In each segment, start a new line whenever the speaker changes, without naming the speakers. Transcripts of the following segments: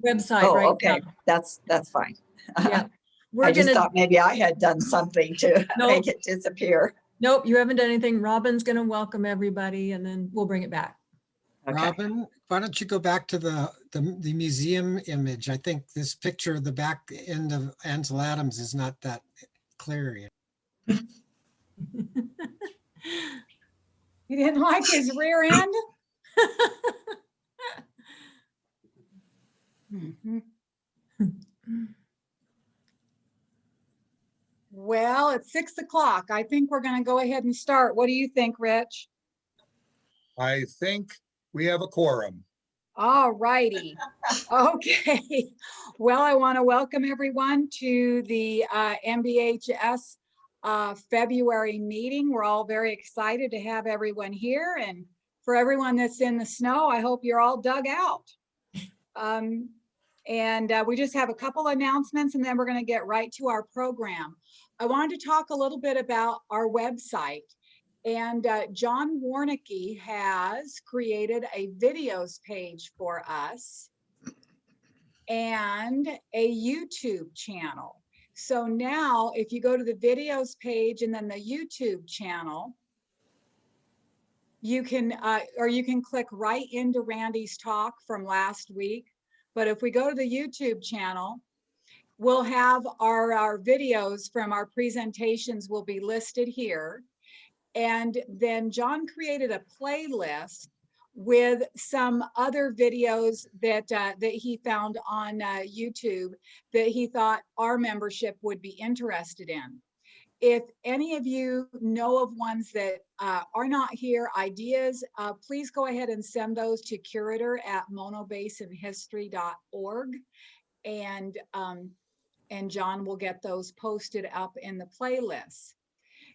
website
Oh,
right
okay,
now.
that's fine.
Yeah.
I just thought maybe I had done something to make it disappear.
Nope, you haven't done anything. Robin's going to welcome everybody and then we'll bring it back.
Okay.
Robin, why don't you go back to the museum image? I think this picture of the back end of Ansel Adams is not that clear.
You didn't like his rear end? Mhm. Well, it's 6 o'clock. I think we're going to go ahead and start. What do you think, Rich?
I think we have a quorum.
All righty. Okay. Well, I want to welcome everyone to the MBHS February meeting. We're all very excited to have everyone here. And for everyone that's in the snow, I hope you're all dug out. We just have a couple announcements and then we're going to get right to our program. I wanted to talk a little bit about our website. And John Warnicki has created a videos page for us and a YouTube channel. So now if you go to the videos page and then the YouTube channel, you can, or you can click right into Randy's talk from last week. But if we go to the YouTube channel, we'll have our videos from our presentations will be listed here. And then John created a playlist with some other videos that he found on YouTube that he thought our membership would be interested in. If any of you know of ones that are not here, ideas, please go ahead and send those to curator@monobasinhistory.org. And John will get those posted up in the playlist.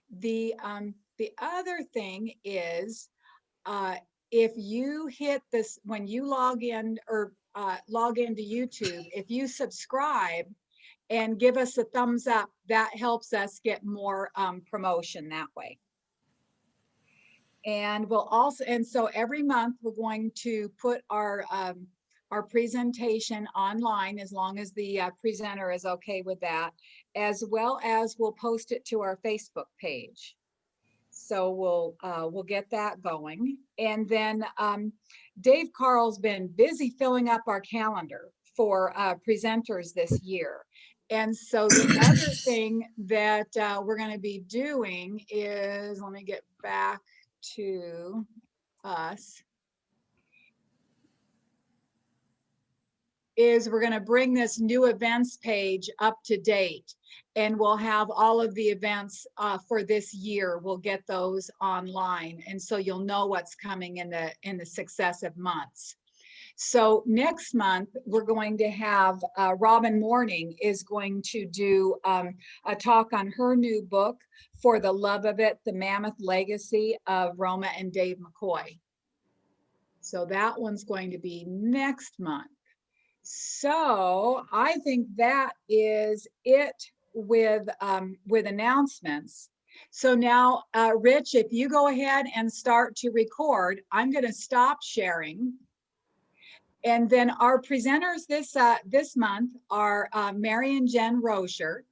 The other thing is, if you hit this, when you log in or log into YouTube, if you subscribe and give us a thumbs up, that helps us get more promotion that way. And we'll also, and so every month we're going to put our presentation online as long as the presenter is okay with that, as well as we'll post it to our Facebook page. So we'll get that going. And then Dave Carl's been busy filling up our calendar for presenters this year. And so the other thing that we're going to be doing is, let me get back to us, is we're going to bring this new events page up to date. And we'll have all of the events for this year. We'll get those online. And so you'll know what's coming in the successive months. So next month, we're going to have Robin Morning is going to do a talk on her new book, For the Love of It, The Mammoth Legacy of Roma and Dave McCoy. So that one's going to be next month. So I think that is it with announcements. So now, Rich, if you go ahead and start to record, I'm going to stop sharing. And then our presenters this month are Mary and Jen Rocher.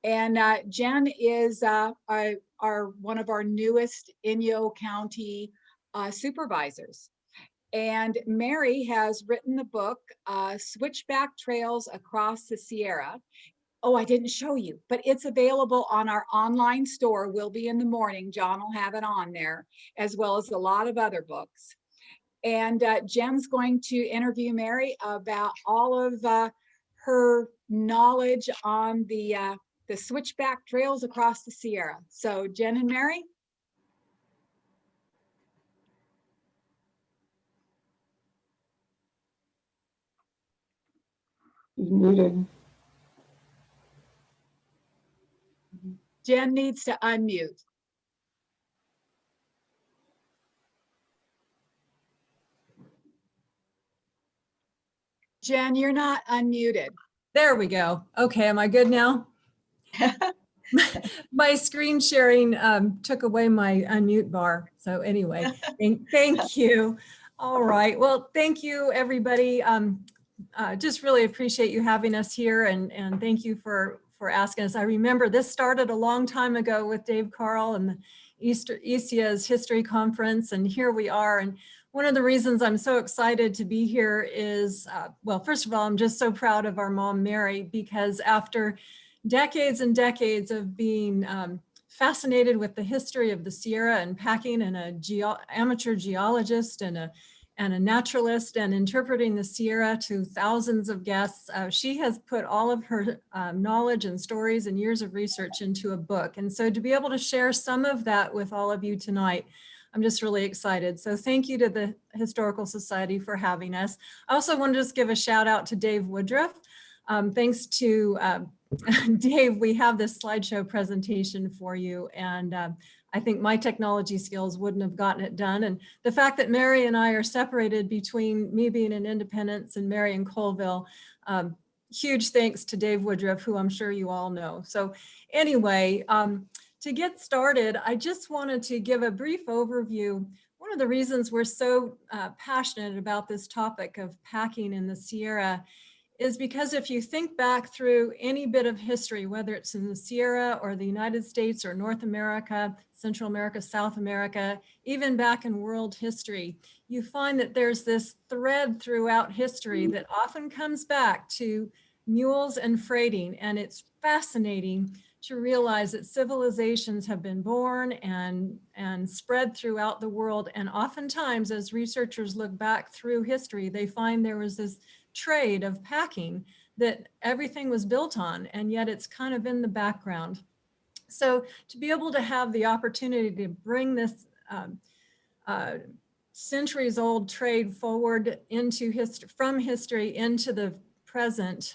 And Jen is one of our newest Inyo County supervisors. And Mary has written the book, Switchback Trails Across the Sierra. Oh, I didn't show you, but it's available on our online store. Will be in the morning. John will have it on there, as well as a lot of other books. And Jen's going to interview Mary about all of her knowledge on the switchback trails across the Sierra. So Jen and Mary.
Muted.
Jen needs to unmute. Jen, you're not unmuted.
There we go. Okay, am I good now? My screen sharing took away my unmute bar. So anyway, thank you. All right. Well, thank you, everybody. Just really appreciate you having us here, and thank you for asking us. I remember this started a long time ago with Dave Carl and the ESIA's History Conference, and here we are. And one of the reasons I'm so excited to be here is, well, first of all, I'm just so proud of our mom, Mary, because after decades and decades of being fascinated with the history of the Sierra and packing, and amateur geologist and a naturalist, and interpreting the Sierra to thousands of guests, she has put all of her knowledge and stories and years of research into a book. And so to be able to share some of that with all of you tonight, I'm just really excited. So thank you to the Historical Society for having us. I also want to just give a shout out to Dave Woodruff. Thanks to Dave, we have this slideshow presentation for you, and I think my technology skills wouldn't have gotten it done. And the fact that Mary and I are separated between me being in Independence and Mary in Colville, huge thanks to Dave Woodruff, who I'm sure you all know. So anyway, to get started, I just wanted to give a brief overview. One of the reasons we're so passionate about this topic of packing in the Sierra is because if you think back through any bit of history, whether it's in the Sierra or the United States or North America, Central America, South America, even back in world history, you find that there's this thread throughout history that often comes back to mules and freighting. And it's fascinating to realize that civilizations have been born and spread throughout the world. And oftentimes, as researchers look back through history, they find there was this trade of packing that everything was built on, and yet it's kind of in the background. So to be able to have the opportunity to bring this centuries old trade forward into history, from history into the present,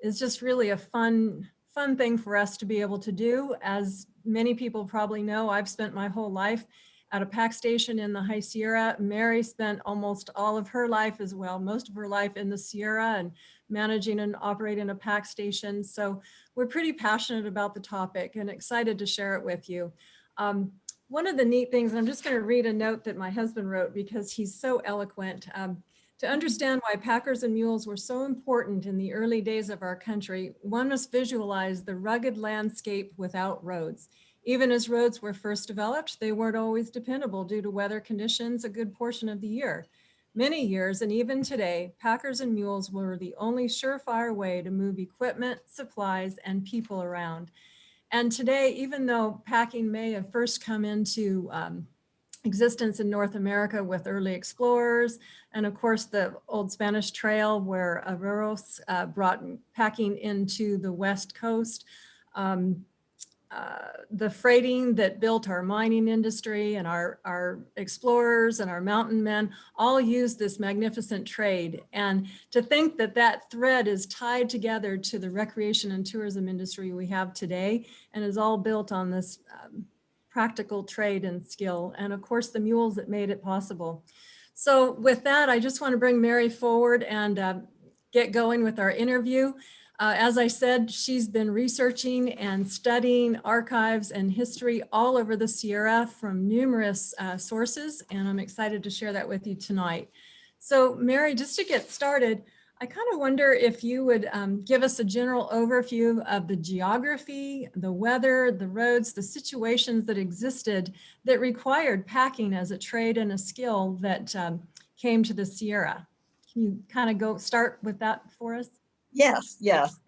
is just really a fun thing for us to be able to do. As many people probably know, I've spent my whole life at a pack station in the High Sierra. Mary spent almost all of her life as well, most of her life in the Sierra and managing and operating a pack station. So we're pretty passionate about the topic and excited to share it with you. One of the neat things, and I'm just going to read a note that my husband wrote because he's so eloquent. To understand why packers and mules were so important in the early days of our country, one must visualize the rugged landscape without roads. Even as roads were first developed, they weren't always dependable due to weather conditions a good portion of the year. Many years, and even today, packers and mules were the only surefire way to move equipment, supplies, and people around. And today, even though packing may have first come into existence in North America with early explorers, and of course the old Spanish Trail where Averroes brought packing into the West Coast, the freighting that built our mining industry and our explorers and our mountain men all used this magnificent trade. And to think that that thread is tied together to the recreation and tourism industry we have today and is all built on this practical trade and skill. And of course, the mules that made it possible. So with that, I just want to bring Mary forward and get going with our interview. As I said, she's been researching and studying archives and history all over the Sierra from numerous sources, and I'm excited to share that with you tonight. So Mary, just to get started, I kind of wonder if you would give us a general overview of the geography, the weather, the roads, the situations that existed that required packing as a trade and a skill that came to the Sierra. Can you kind of start with that for us?
Yes, yes.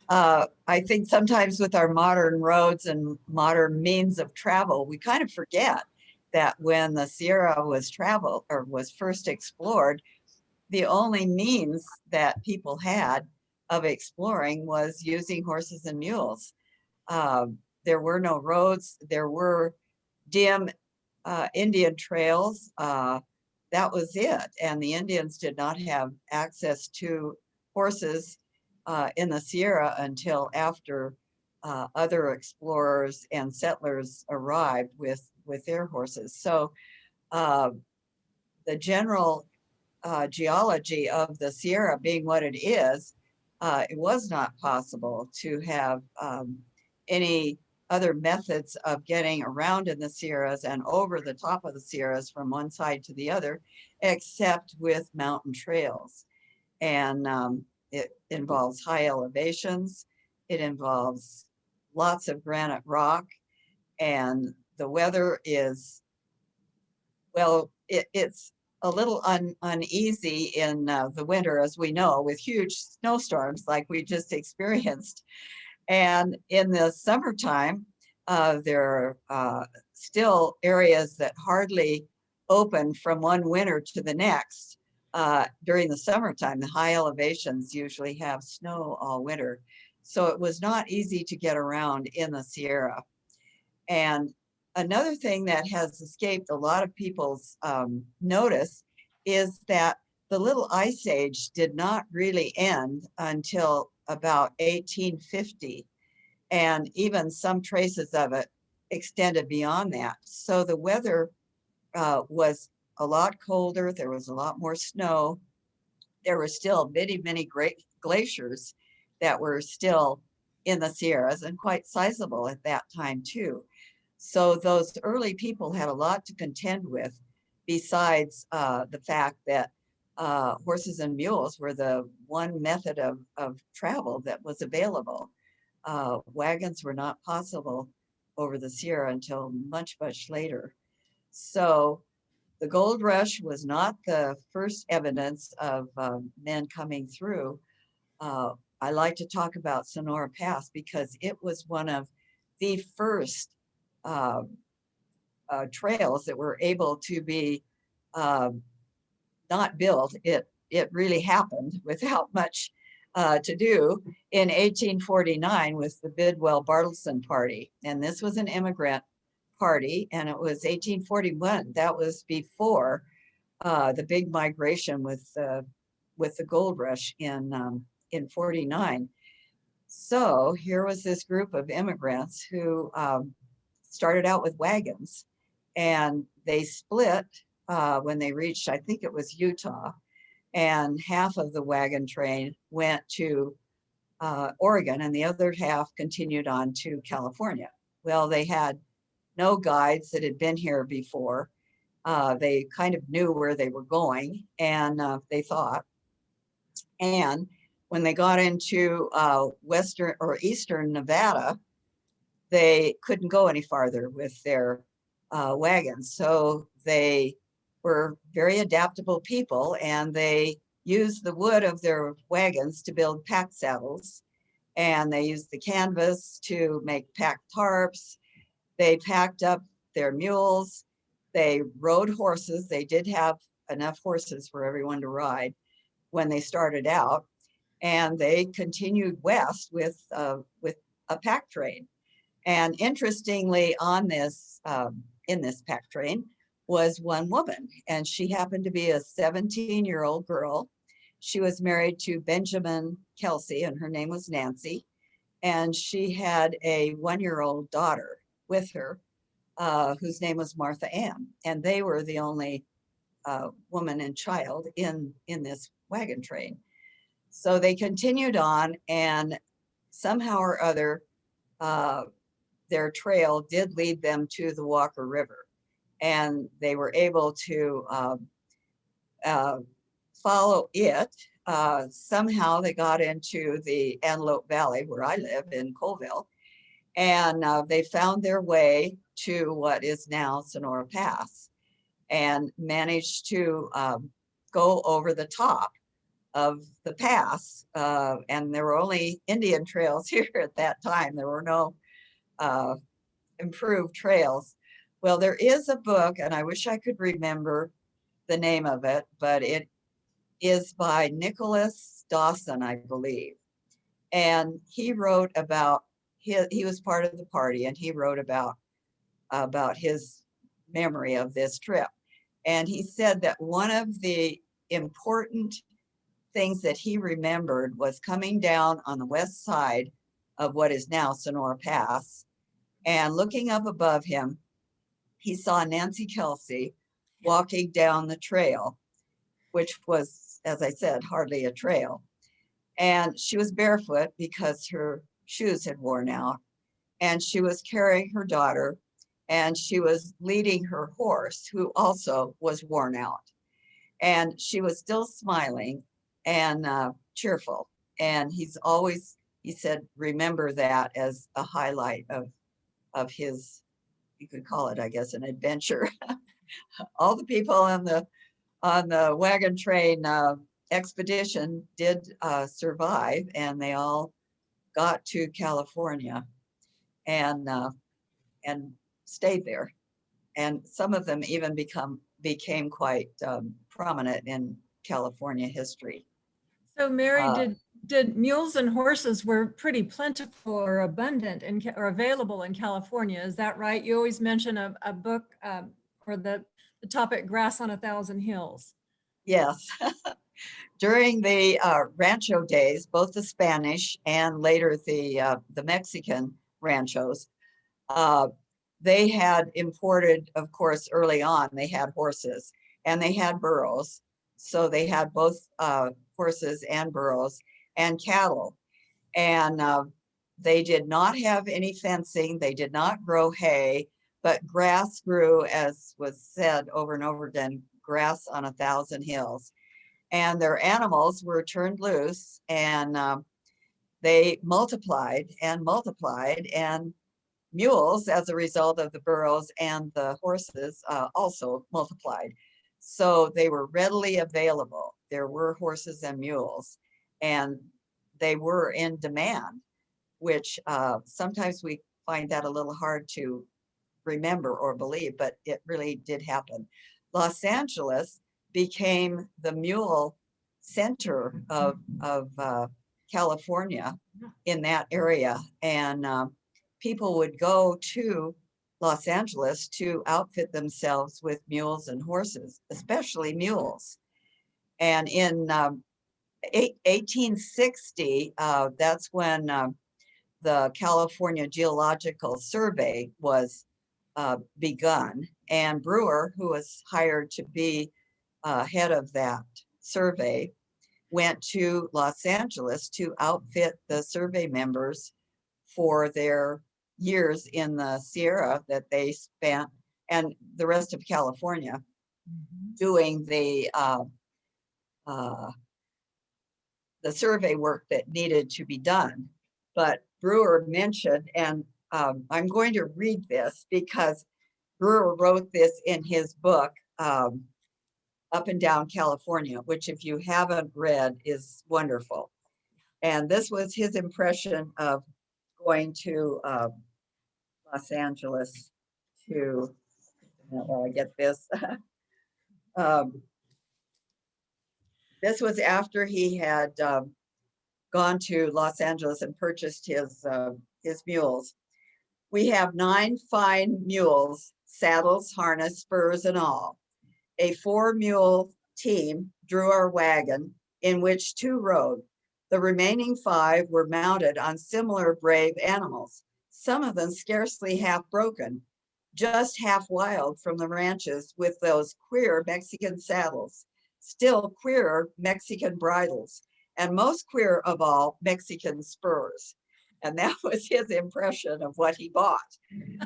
I think sometimes with our modern roads and modern means of travel, we kind of forget that when the Sierra was traveled or was first explored, the only means that people had of exploring was using horses and mules. There were no roads. There were dim Indian trails. That was it. And the Indians did not have access to horses in the Sierra until after other explorers and settlers arrived with their horses. So the general geology of the Sierra being what it is, it was not possible to have any other methods of getting around in the Sierras and over the top of the Sierras from one side to the other, except with mountain trails. And it involves high elevations. It involves lots of granite rock, and the weather is, well, it's a little uneasy in the winter, as we know, with huge snowstorms like we just experienced. And in the summertime, there are still areas that hardly open from one winter to the next. During the summertime, the high elevations usually have snow all winter. So it was not easy to get around in the Sierra. And another thing that has escaped a lot of people's notice is that the Little Ice Age did not really end until about 1850. And even some traces of it extended beyond that. So the weather was a lot colder. There was a lot more snow. There were still many great glaciers that were still in the Sierras, and quite sizable at that time too. So those early people had a lot to contend with, besides the fact that horses and mules were the one method of travel that was available. Wagons were not possible over the Sierra until much later. So the gold rush was not the first evidence of men coming through. I like to talk about Sonora Pass because it was one of the first trails that were able to be not built. It really happened without much to do in 1849 with the Bidwell-Bartleson Party. And this was an immigrant party, and it was 1841. That was before the big migration with the gold rush in 49. So here was this group of immigrants who started out with wagons, and they split when they reached, I think it was Utah, and half of the wagon train went to Oregon and the other half continued on to California. Well, they had no guides that had been here before. They kind of knew where they were going, and they thought. And when they got into western or eastern Nevada, they couldn't go any farther with their wagons. So they were very adaptable people, and they used the wood of their wagons to build pack saddles, and they used the canvas to make pack tarps. They packed up their mules. They rode horses. They did have enough horses for everyone to ride when they started out, and they continued west with a pack train. And interestingly, on this in this pack train was one woman, and she happened to be a 17-year-old girl. She was married to Benjamin Kelsey, and her name was Nancy, and she had a 1-year-old daughter with her, whose name was Martha Ann, and they were the only woman and child in this wagon train. So they continued on, and somehow or other, their trail did lead them to the Walker River, and they were able to follow it. Somehow they got into the Antelope Valley, where I live in Colville, and they found their way to what is now Sonora Pass, and managed to go over the top of the pass. And there were only Indian trails here at that time. There were no improved trails. Well, there is a book, and I wish I could remember the name of it, but it is by Nicholas Dawson, I believe. And he wrote about, he was part of the party, and he wrote about his memory of this trip. And he said that one of the important things that he remembered was coming down on the west side of what is now Sonora Pass, and looking up above him, he saw Nancy Kelsey walking down the trail, which was, as I said, hardly a trail. And she was barefoot because her shoes had worn out, and she was carrying her daughter, and she was leading her horse, who also was worn out. And she was still smiling, and cheerful. And he said, remember that as a highlight of his, you could call it, I guess, an adventure. All the people on the wagon train expedition did survive, and they all got to California and stayed there. And some of them even became quite prominent in California history.
So Mary,
Uh,
did mules and horses were pretty plentiful or abundant or available in California? Is that right? You always mention a book or the topic Grass on a Thousand Hills.
Yes. During the rancho days, both the Spanish and later the Mexican ranchos, they had imported, of course, early on, they had horses and they had burros. So they had both horses and burros and cattle. And they did not have any fencing. They did not grow hay, but grass grew, as was said over and over again, grass on 1,000 hills. And their animals were turned loose, and they multiplied and multiplied, and mules, as a result of the burros and the horses, also multiplied. So they were readily available. There were horses and mules, and they were in demand, which sometimes we find that a little hard to remember or believe, but it really did happen. Los Angeles became the mule center of California in that area. And people would go to Los Angeles to outfit themselves with mules and horses, especially mules. And in 1860, that's when the California Geological Survey was begun. And Brewer, who was hired to be head of that survey, went to Los Angeles to outfit the survey members for their years in the Sierra that they spent, and the rest of California, doing the survey work that needed to be done. But Brewer mentioned, and I'm going to read this because Brewer wrote this in his book, Up and Down California, which if you haven't read is wonderful. And this was his impression of going to Los Angeles to, well, I get this. This was after he had gone to Los Angeles and purchased his mules. We have 9 fine mules, saddles, harness, spurs, and all. A 4-mule team drew our wagon, in which 2 rode. The remaining 5 were mounted on similar brave animals, some of them scarcely half broken, just half wild from the ranches with those queer Mexican saddles, still queerer Mexican bridles, and most queer of all, Mexican spurs. And that was his impression of what he bought.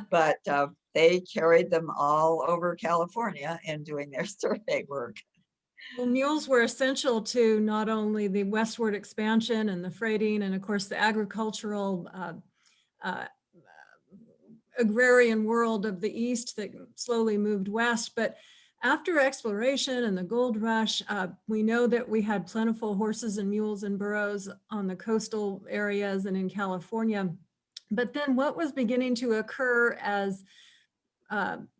But they carried them all over California in doing their survey work.
Well, mules were essential to not only the westward expansion and the freighting, and of course the agricultural agrarian world of the East that slowly moved west. But after exploration and the gold rush, we know that we had plentiful horses and mules and burros on the coastal areas and in California. But then what was beginning to occur as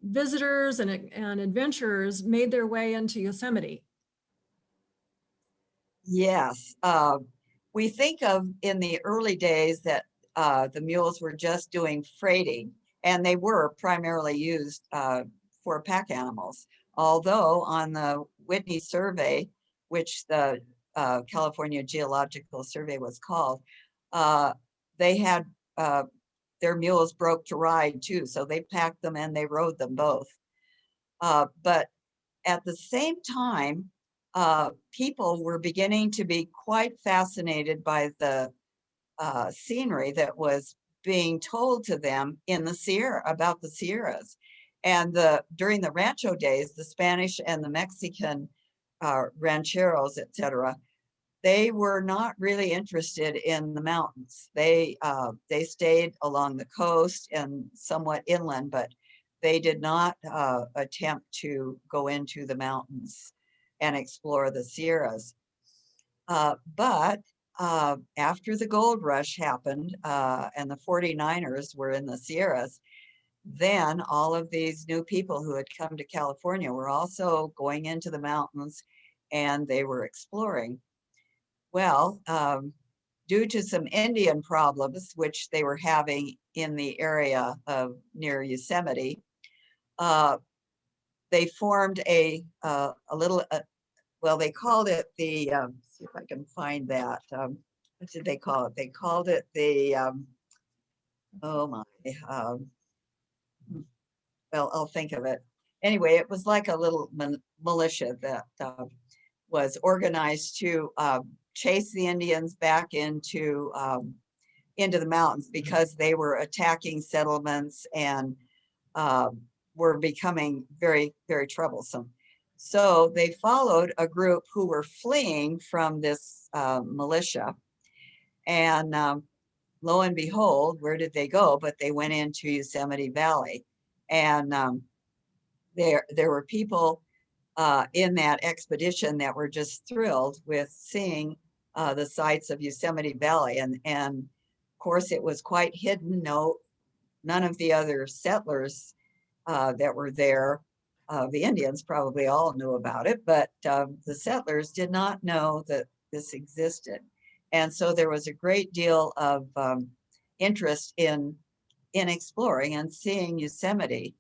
visitors and adventurers made their way into Yosemite?
Yes, we think of in the early days that the mules were just doing freighting, and they were primarily used for pack animals. Although on the Whitney survey, which the California Geological Survey was called, they had their mules broke to ride too, so they packed them and they rode them both. But at the same time, people were beginning to be quite fascinated by the scenery that was being told to them in the Sierra, about the Sierras. And during the rancho days, the Spanish and the Mexican rancheros, etc., they were not really interested in the mountains. They stayed along the coast and somewhat inland, but they did not attempt to go into the mountains and explore the Sierras. But after the gold rush happened and the 49ers were in the Sierras, then all of these new people who had come to California were also going into the mountains and they were exploring. Well, due to some Indian problems, which they were having in the area of near Yosemite, they formed a little, well, they called it the, see if I can find that. What did they call it? They called it the, oh my, well, I'll think of it. Anyway, it was like a little militia that was organized to chase the Indians back into the mountains because they were attacking settlements and were becoming very, very troublesome. So they followed a group who were fleeing from this militia. And lo and behold, where did they go? But they went into Yosemite Valley. And there were people in that expedition that were just thrilled with seeing the sights of Yosemite Valley. And of course, it was quite hidden. None of the other settlers that were there, the Indians probably all knew about it, but the settlers did not know that this existed. And so there was a great deal of interest in exploring and seeing Yosemite.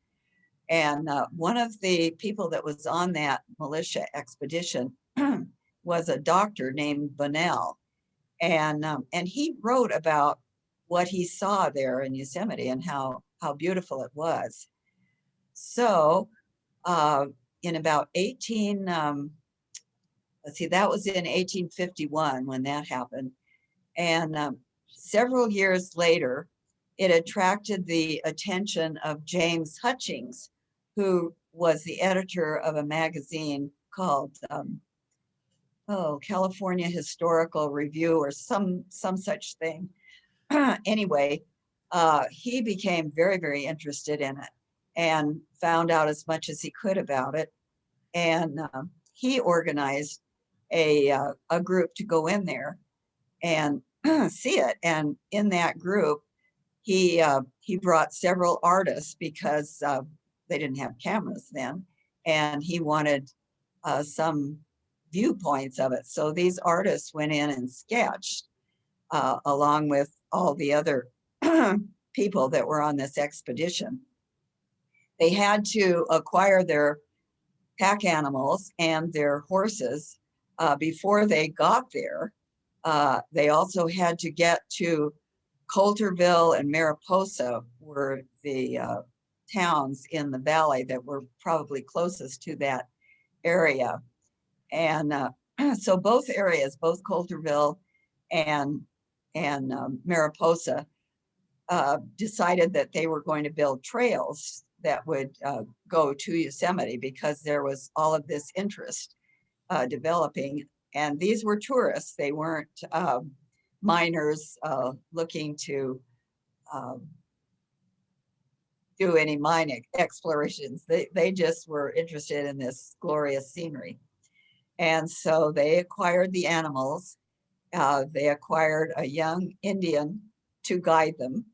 And one of the people that was on that militia expedition was a doctor named Bunnell. And he wrote about what he saw there in Yosemite and how beautiful it was. So in about let's see, that was in 1851 when that happened. And several years later, it attracted the attention of James Hutchings, who was the editor of a magazine called California Historical Review or some such thing. Anyway, he became very, very interested in it and found out as much as he could about it. And he organized a group to go in there and see it. And in that group, he brought several artists because they didn't have cameras then, and he wanted some viewpoints of it. So these artists went in and sketched along with all the other people that were on this expedition. They had to acquire their pack animals and their horses before they got there. They also had to get to Coulterville and Mariposa, were the towns in the valley that were probably closest to that area. And so both areas, both Coulterville and Mariposa, decided that they were going to build trails that would go to Yosemite because there was all of this interest developing. And these were tourists. They weren't miners looking to do any mine explorations. They just were interested in this glorious scenery. And so they acquired the animals. They acquired a young Indian to guide them,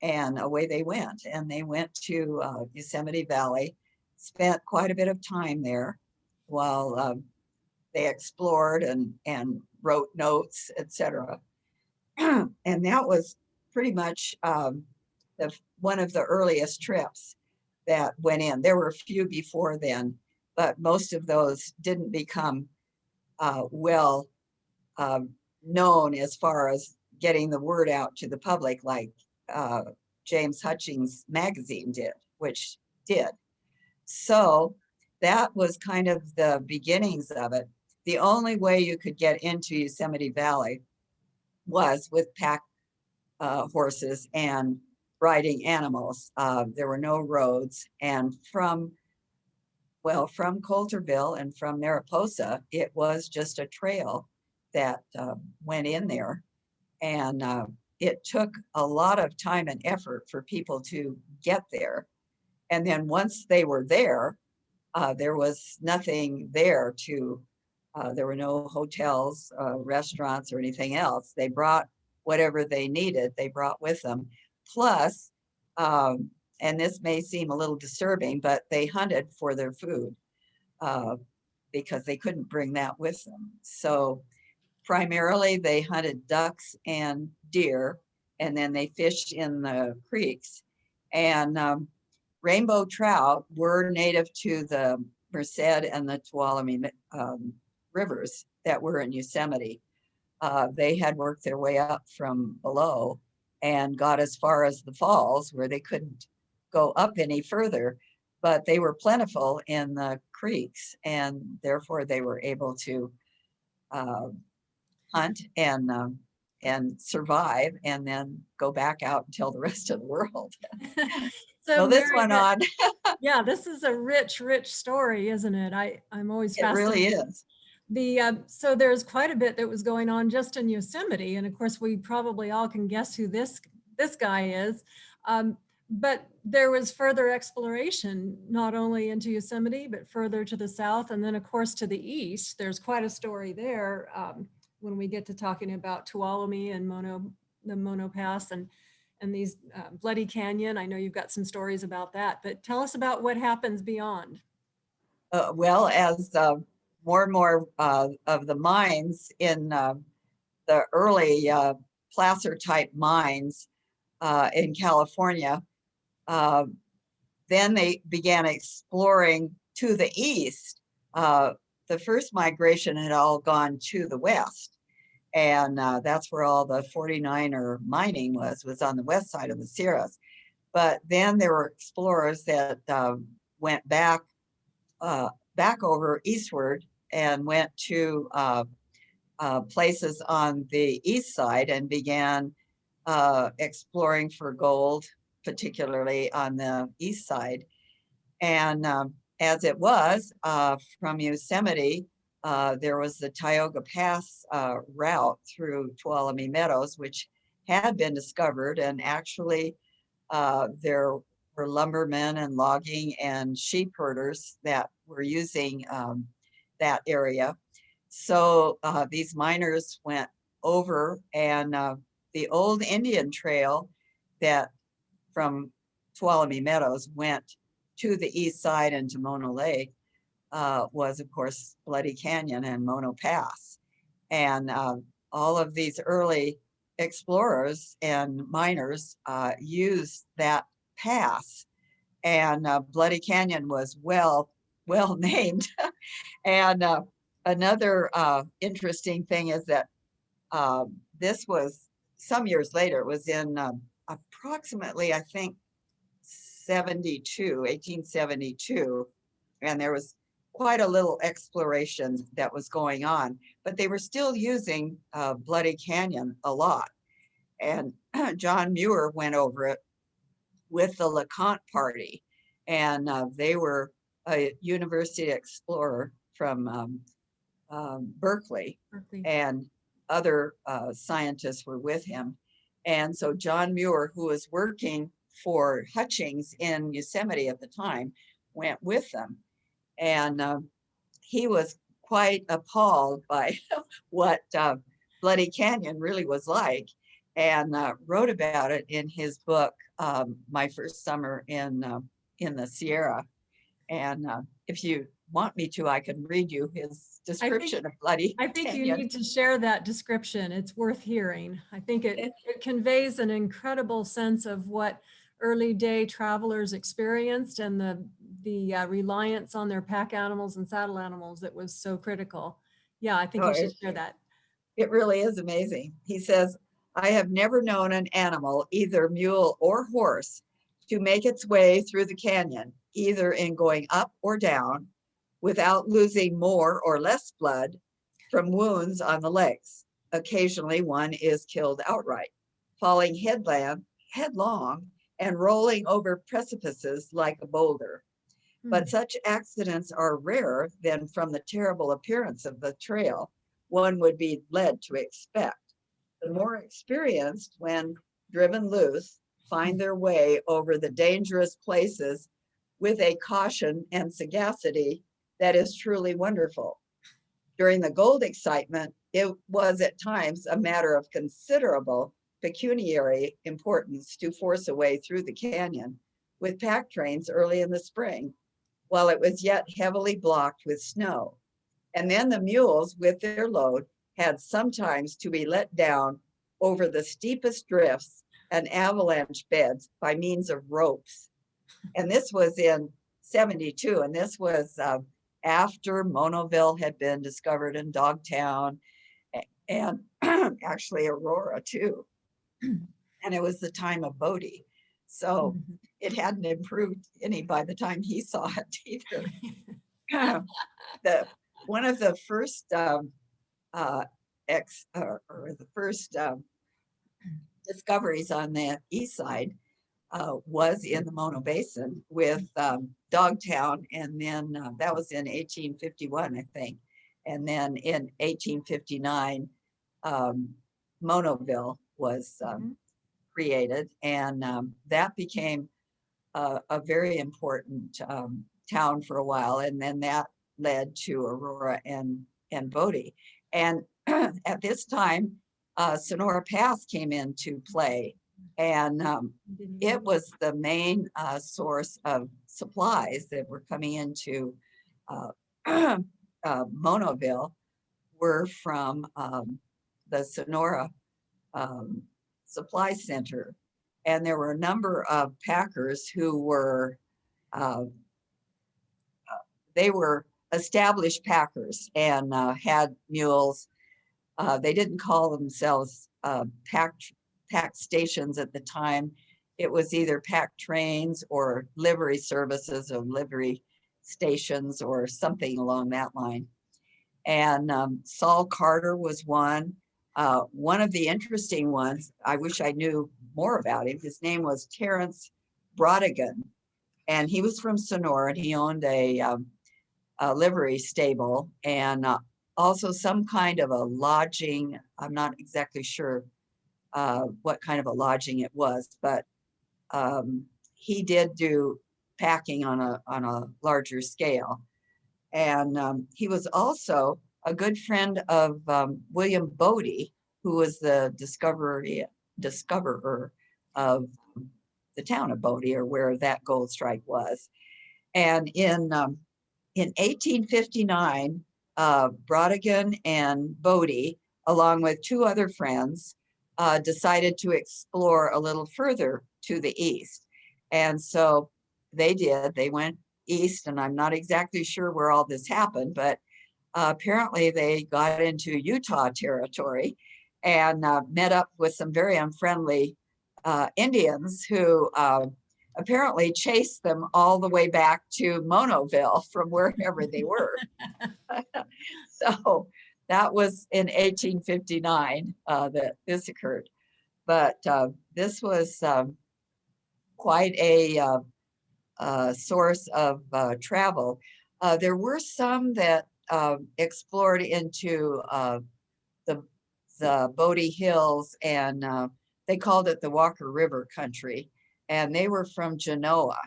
and away they went. And they went to Yosemite Valley, spent quite a bit of time there while they explored and wrote notes, etc. And that was pretty much one of the earliest trips that went in. There were a few before then, but most of those didn't become well known as far as getting the word out to the public like James Hutchings magazine did, which did. So that was kind of the beginnings of it. The only way you could get into Yosemite Valley was with pack horses and riding animals. There were no roads, and from Coulterville and from Mariposa, it was just a trail that went in there. And it took a lot of time and effort for people to get there. And then once they were there was nothing there there were no hotels, restaurants, or anything else. They brought whatever they needed, they brought with them. Plus, and this may seem a little disturbing, but they hunted for their food because they couldn't bring that with them. So primarily they hunted ducks and deer, and then they fished in the creeks. And rainbow trout were native to the Merced and the Tuolumne rivers that were in Yosemite. They had worked their way up from below and got as far as the falls, where they couldn't go up any further, but they were plentiful in the creeks, and therefore they were able to hunt and survive, and then go back out and tell the rest of the world. So this
Mary,
went on.
yeah, this is a rich, rich story, isn't it? I'm always
It
fascinated.
really is.
So there's quite a bit that was going on just in Yosemite, and of course we probably all can guess who this guy is. But there was further exploration, not only into Yosemite, but further to the south, and then of course to the east. There's quite a story there when we get to talking about Tuolumne and the Mono Pass and these Bloody Canyon. I know you've got some stories about that, but tell us about what happens beyond.
Well, as more and more of the mines in the early placer type mines in California, then they began exploring to the east. The first migration had all gone to the west, and that's where all the 49er mining was on the west side of the Sierras. But then there were explorers that went back over eastward and went to places on the east side and began exploring for gold, particularly on the east side. And as it was from Yosemite, there was the Tioga Pass route through Tuolumne Meadows, which had been discovered, and actually there were lumbermen and logging and sheep herders that were using that area. So these miners went over, and the old Indian trail that from Tuolumne Meadows went to the east side into Mono Lake was, of course, Bloody Canyon and Mono Pass. And all of these early explorers and miners used that pass. And Bloody Canyon was well named. And another interesting thing is that this was some years later. It was in approximately, I think, 1872, and there was quite a little exploration that was going on, but they were still using Bloody Canyon a lot. And John Muir went over it with the LeConte party, and they were a university explorer from Berkeley, and other scientists were with him. And so John Muir, who was working for Hutchings in Yosemite at the time, went with them. And he was quite appalled by what Bloody Canyon really was like, and wrote about it in his book, My First Summer in the Sierra. And if you want me to, I can read you his description of Bloody Canyon. I think
you need to share that description. It's worth hearing. I think it conveys an incredible sense of what early day travelers experienced, and the reliance on their pack animals and saddle animals that was so critical. Yeah, I think you should share that.
It really is amazing. He says, I have never known an animal, either mule or horse, to make its way through the canyon, either in going up or down, without losing more or less blood from wounds on the legs. Occasionally one is killed outright, falling headlong and rolling over precipices like a boulder. But such accidents are rarer than from the terrible appearance of the trail, one would be led to expect. The more experienced, when driven loose, find their way over the dangerous places with a caution and sagacity that is truly wonderful. During the gold excitement, it was at times a matter of considerable pecuniary importance to force a way through the canyon with pack trains early in the spring, while it was yet heavily blocked with snow. And then the mules with their load had sometimes to be let down over the steepest drifts and avalanche beds by means of ropes. And this was in 72, and this was after Monoville had been discovered in Dogtown, and actually Aurora too. And it was the time of Bodie. So it hadn't improved any by the time he saw it either. One of the first discoveries on the east side was in the Mono Basin with Dogtown, and then that was in 1851, I think. And then in 1859, Monoville was created, and that became a very important town for a while, and then that led to Aurora and Bodie. And at this time, Sonora Pass came into play, and it was the main source of supplies that were coming into Monoville were from the Sonora Supply Center. And there were a number of packers who were, they were established packers and had mules. They didn't call themselves pack stations at the time. It was either pack trains or livery services or livery stations or something along that line. And Saul Carter was one. One of the interesting ones, I wish I knew more about him. His name was Terrence Brodigan, and he was from Sonora, and he owned a livery stable and also some kind of a lodging. I'm not exactly sure what kind of a lodging it was, but he did do packing on a larger scale. And he was also a good friend of William Bodie, who was the discoverer of the town of Bodie, or where that gold strike was. And in 1859, Brodigan and Bodie, along with two other friends, decided to explore a little further to the east. And so they did. They went east, and I'm not exactly sure where all this happened, but apparently they got into Utah territory and met up with some very unfriendly Indians who apparently chased them all the way back to Monoville from wherever they were. So that was in 1859 that this occurred. But this was quite a source of travel. There were some that explored into the Bodie Hills, and they called it the Walker River country, and they were from Genoa,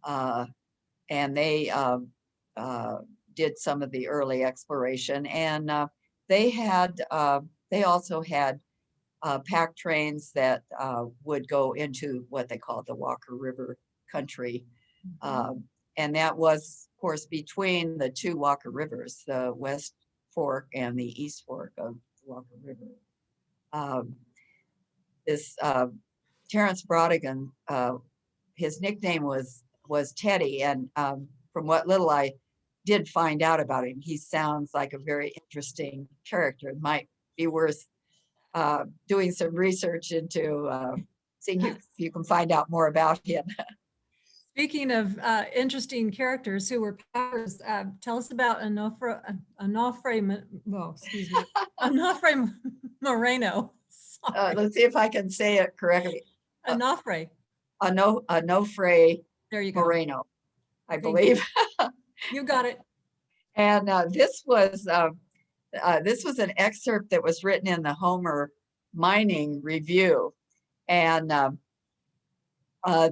and they did some of the early exploration, and they also had pack trains that would go into what they called the Walker River country. And that was, of course, between the two Walker Rivers, the West Fork and the East Fork of the Walker River. This Terrence Brodigan, his nickname was Teddy, and from what little I did find out about him, he sounds like a very interesting character. It might be worth doing some research into seeing if you can find out more about him.
Speaking of interesting characters who were packers, tell us about Onofre Moreno. Sorry.
Let's see if I can say it correctly.
Onofre.
Onofre
There you go.
Moreno, I
Thank
believe.
You got it.
And this was this was an excerpt that was written in the Homer Mining Review. And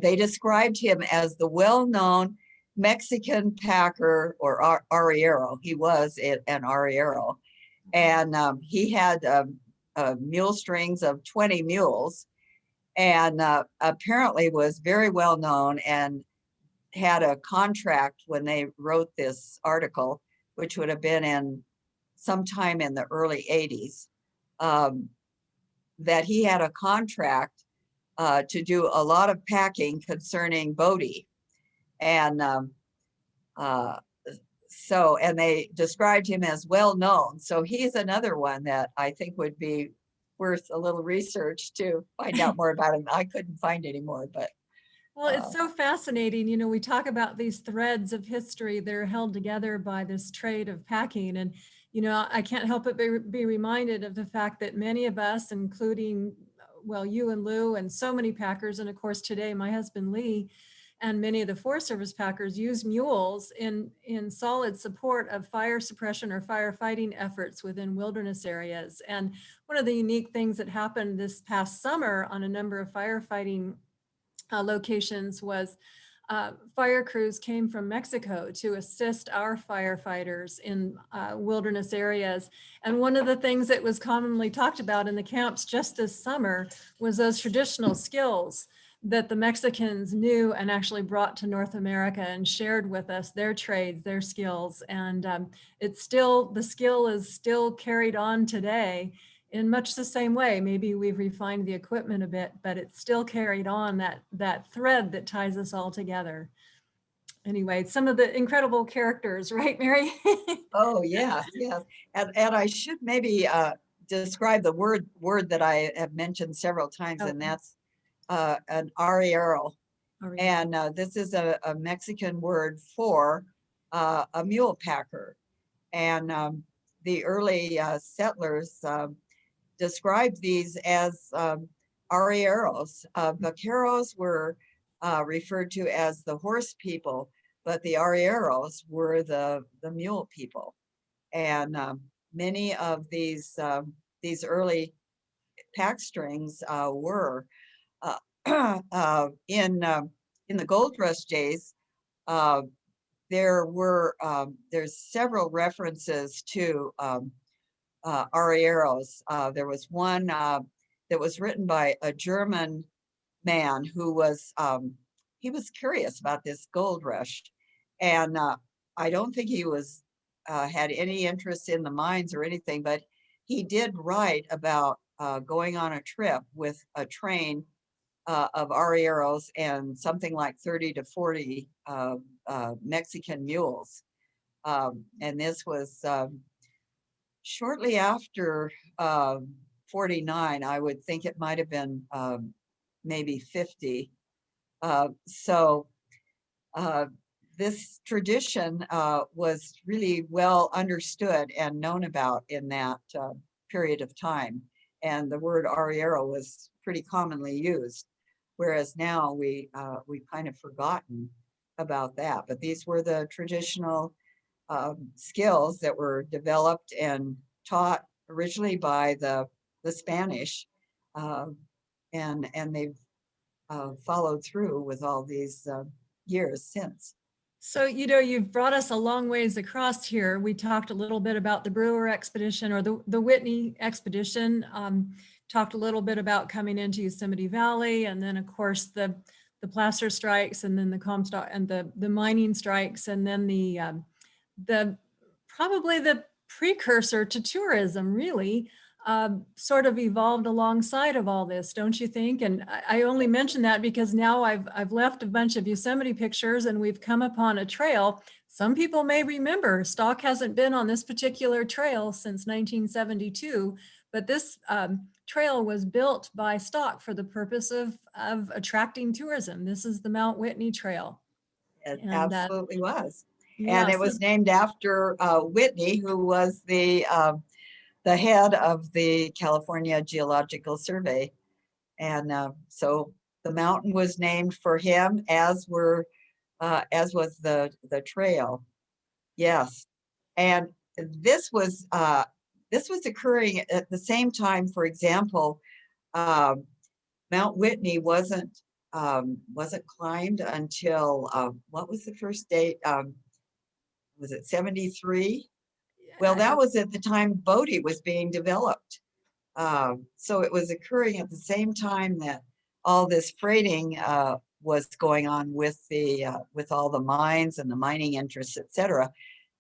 they described him as the well-known Mexican packer or arriero. He was an arriero. And he had mule strings of 20 mules, and apparently was very well known and had a contract when they wrote this article, which would have been in sometime in the early 80s, that he had a contract to do a lot of packing concerning Bodie. And and they described him as well known. So he's another one that I think would be worth a little research to find out more about him. I couldn't find any more, but.
Well, it's so fascinating. You know, we talk about these threads of history that are held together by this trade of packing. And, you know, I can't help but be reminded of the fact that many of us, including, well, you and Lou and so many packers, and of course today my husband Lee, and many of the Forest Service packers use mules in solid support of fire suppression or firefighting efforts within wilderness areas. And one of the unique things that happened this past summer on a number of firefighting locations was fire crews came from Mexico to assist our firefighters in wilderness areas. And one of the things that was commonly talked about in the camps just this summer was those traditional skills that the Mexicans knew and actually brought to North America and shared with us their trades, their skills. And it's still, the skill is still carried on today in much the same way. Maybe we've refined the equipment a bit, but it's still carried on, that thread that ties us all together. Anyway, some of the incredible characters, right, Mary?
Oh, yes, yes. And I should maybe describe the word that I have mentioned several times, and that's an arriero. And this is a Mexican word for a mule packer. And the early settlers described these as arrieros. Vaqueros were referred to as the horse people, but the arrieros were the mule people. And many of these early pack strings were in the gold rush days. There's several references to arrieros. There was one that was written by a German man who was he was curious about this gold rush, and I don't think he was had any interest in the mines or anything, but he did write about going on a trip with a train of arrieros and something like 30 to 40 Mexican mules. And this was shortly after 49. I would think it might have been maybe 50. This tradition was really well understood and known about in that period of time. And the word arriero was pretty commonly used, whereas now we've kind of forgotten about that. But these were the traditional skills that were developed and taught originally by the Spanish, and they've followed through with all these years since.
So, you know, you've brought us a long ways across here. We talked a little bit about the Brewer expedition, or the Whitney expedition, talked a little bit about coming into Yosemite Valley, and then of course the placer strikes, and then the Comstock and the mining strikes, and then the probably the precursor to tourism, really, sort of evolved alongside of all this, don't you think? And I only mention that because now I've left a bunch of Yosemite pictures and we've come upon a trail. Some people may remember Stock hasn't been on this particular trail since 1972, but this trail was built by Stock for the purpose of attracting tourism. This is the Mount Whitney Trail.
It
And
absolutely was.
yeah,
And it was named after Whitney, who was the head of the California Geological Survey. And so the mountain was named for him, as was the trail. Yes. And this was this was occurring at the same time. For example, Mount Whitney wasn't climbed until what was the first date? Was it 73? Well, that was at the time Bodie was being developed. So it was occurring at the same time that all this freighting was going on with all the mines and the mining interests, etc.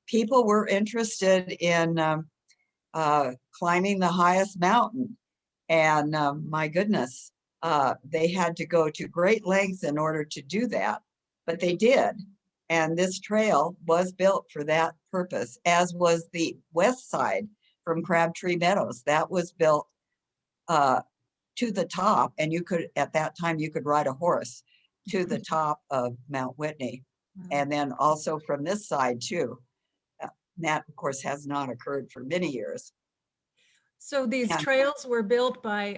People were interested in climbing the highest mountain, and my goodness, they had to go to great lengths in order to do that, but they did. And this trail was built for that purpose, as was the west side from Crabtree Meadows. That was built to the top, and you could, at that time, you could ride a horse to the top of Mount Whitney. And then also from this side too. That, of course, has not occurred for many years.
So these trails were built by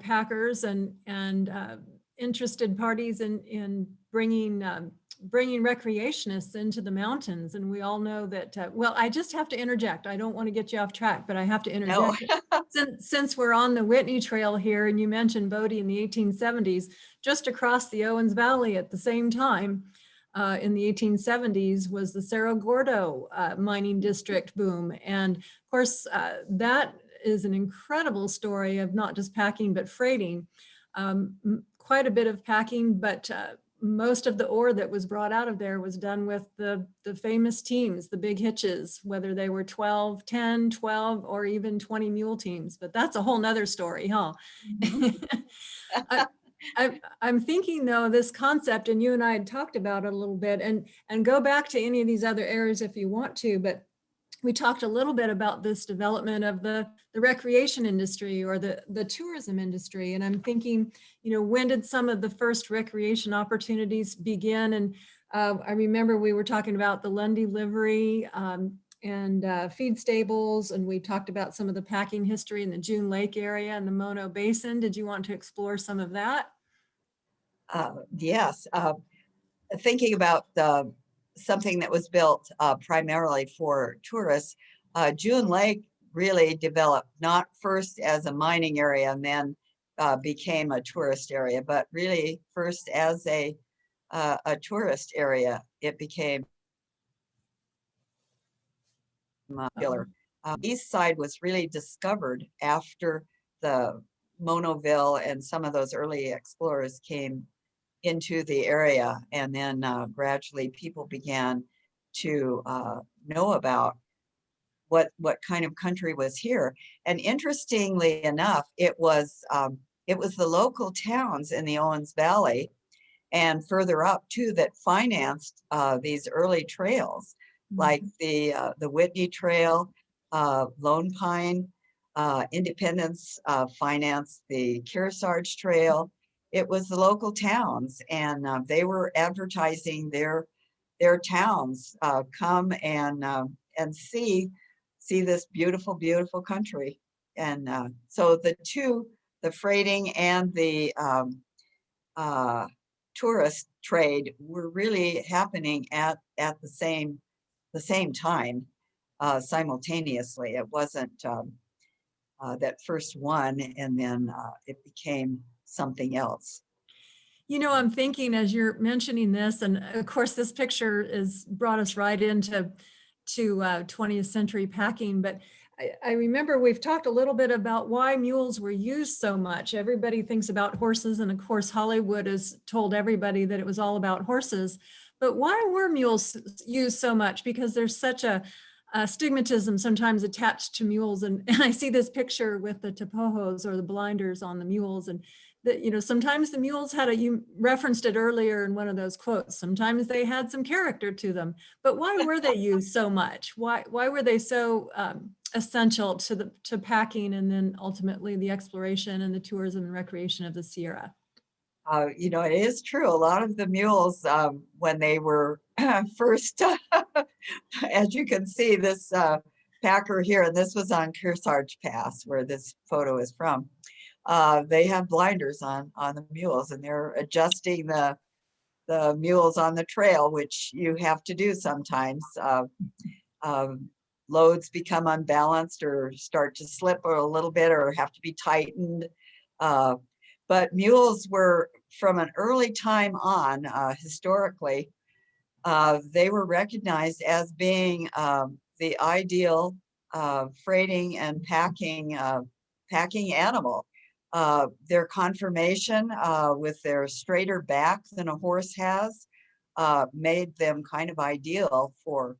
packers and interested parties in bringing recreationists into the mountains. And we all know that, well, I just have to interject. I don't want to get you off track, but I have to interject. No. Since we're on the Whitney Trail here, and you mentioned Bodie in the 1870s, just across the Owens Valley at the same time, in the 1870s was the Cerro Gordo mining district boom. And of course, that is an incredible story of not just packing, but freighting. Quite a bit of packing, but most of the ore that was brought out of there was done with the famous teams, the big hitches, whether they were 12, 10, 12, or even 20 mule teams. But that's a whole nother story, huh? Mm-hmm. I'm thinking though, this concept, and you and I had talked about it a little bit, and go back to any of these other areas if you want to, but we talked a little bit about this development of the recreation industry or the tourism industry. And I'm thinking, you know, when did some of the first recreation opportunities begin? And I remember we were talking about the Lundy livery and feed stables, and we talked about some of the packing history in the June Lake area and the Mono Basin. Did you want to explore some of that?
Yes. Thinking about something that was built primarily for tourists, June Lake really developed not first as a mining area and then became a tourist area, but really first as a tourist area. It became popular. East side was really discovered after the Monoville and some of those early explorers came into the area, and then gradually people began to know about what kind of country was here. And interestingly enough, it was the local towns in the Owens Valley and further up too that financed these early trails, like the Whitney Trail, Lone Pine, Independence financed the Kearsarge Trail. It was the local towns, and they were advertising their towns. Come and see this beautiful, beautiful country. And so the freighting and the tourist trade were really happening at the same time, simultaneously. It wasn't that first one and then it became something else.
You know, I'm thinking as you're mentioning this, and of course this picture is brought us right into 20th century packing, but I remember we've talked a little bit about why mules were used so much. Everybody thinks about horses, and of course Hollywood has told everybody that it was all about horses, but why were mules used so much? Because there's such a stigmatism sometimes attached to mules, and I see this picture with the tapojos or the blinders on the mules, and that, you know, sometimes the mules had you referenced it earlier in one of those quotes, sometimes they had some character to them, but why were they used so much? Why were they so essential to packing and then ultimately the exploration and the tourism and recreation of the Sierra?
You know, it is true. A lot of the mules, when they were first, as you can see, this packer here, and this was on Kearsarge Pass, where this photo is from. They have blinders on the mules, and they're adjusting the mules on the trail, which you have to do sometimes. loads become unbalanced or start to slip a little bit or have to be tightened. But mules were, from an early time on, historically, they were recognized as being the ideal freighting and packing animal. Their conformation with their straighter back than a horse has made them kind of ideal for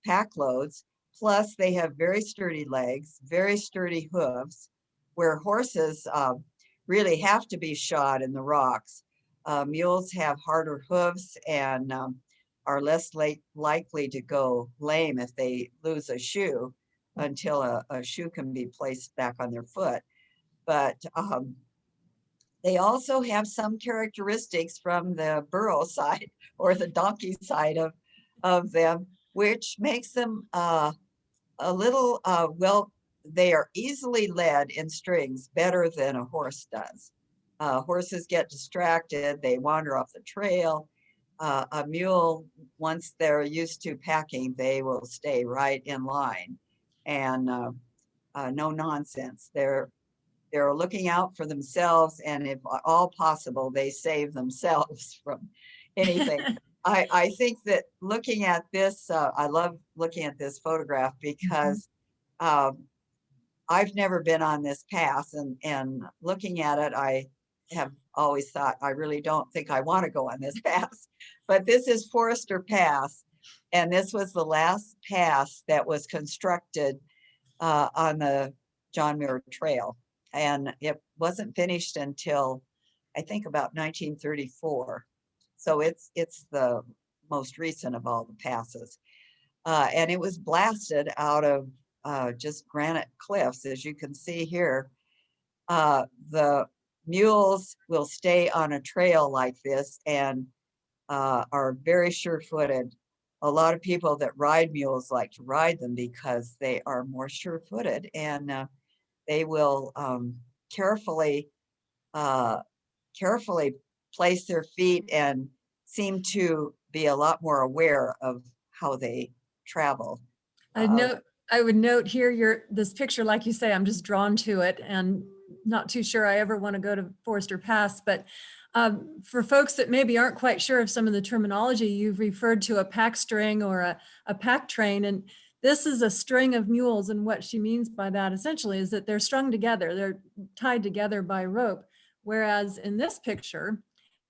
pack loads. Plus, they have very sturdy legs, very sturdy hooves, where horses really have to be shod in the rocks. Mules have harder hooves and are less likely to go lame if they lose a shoe until a shoe can be placed back on their foot. But they also have some characteristics from the burro side or the donkey side of them, which makes them a little, well, they are easily led in strings better than a horse does. Horses get distracted, they wander off the trail. A mule, once they're used to packing, they will stay right in line and no nonsense. They're looking out for themselves, and if all possible, they save themselves from anything. I think that looking at this, I love looking at this photograph because I've never been on this pass, and looking at it, I have always thought, I really don't think I want to go on this pass. But this is Forester Pass, and this was the last pass that was constructed on the John Muir Trail. And it wasn't finished until, I think, about 1934. So it's the most recent of all the passes. And it was blasted out of just granite cliffs, as you can see here. The mules will stay on a trail like this and are very sure-footed. A lot of people that ride mules like to ride them because they are more sure-footed, and they will carefully place their feet and seem to be a lot more aware of how they travel.
I would note here this picture, like you say, I'm just drawn to it and not too sure I ever want to go to Forester Pass, but for folks that maybe aren't quite sure of some of the terminology, you've referred to a pack string or a pack train, and this is a string of mules, and what she means by that essentially is that they're strung together, they're tied together by rope, whereas in this picture,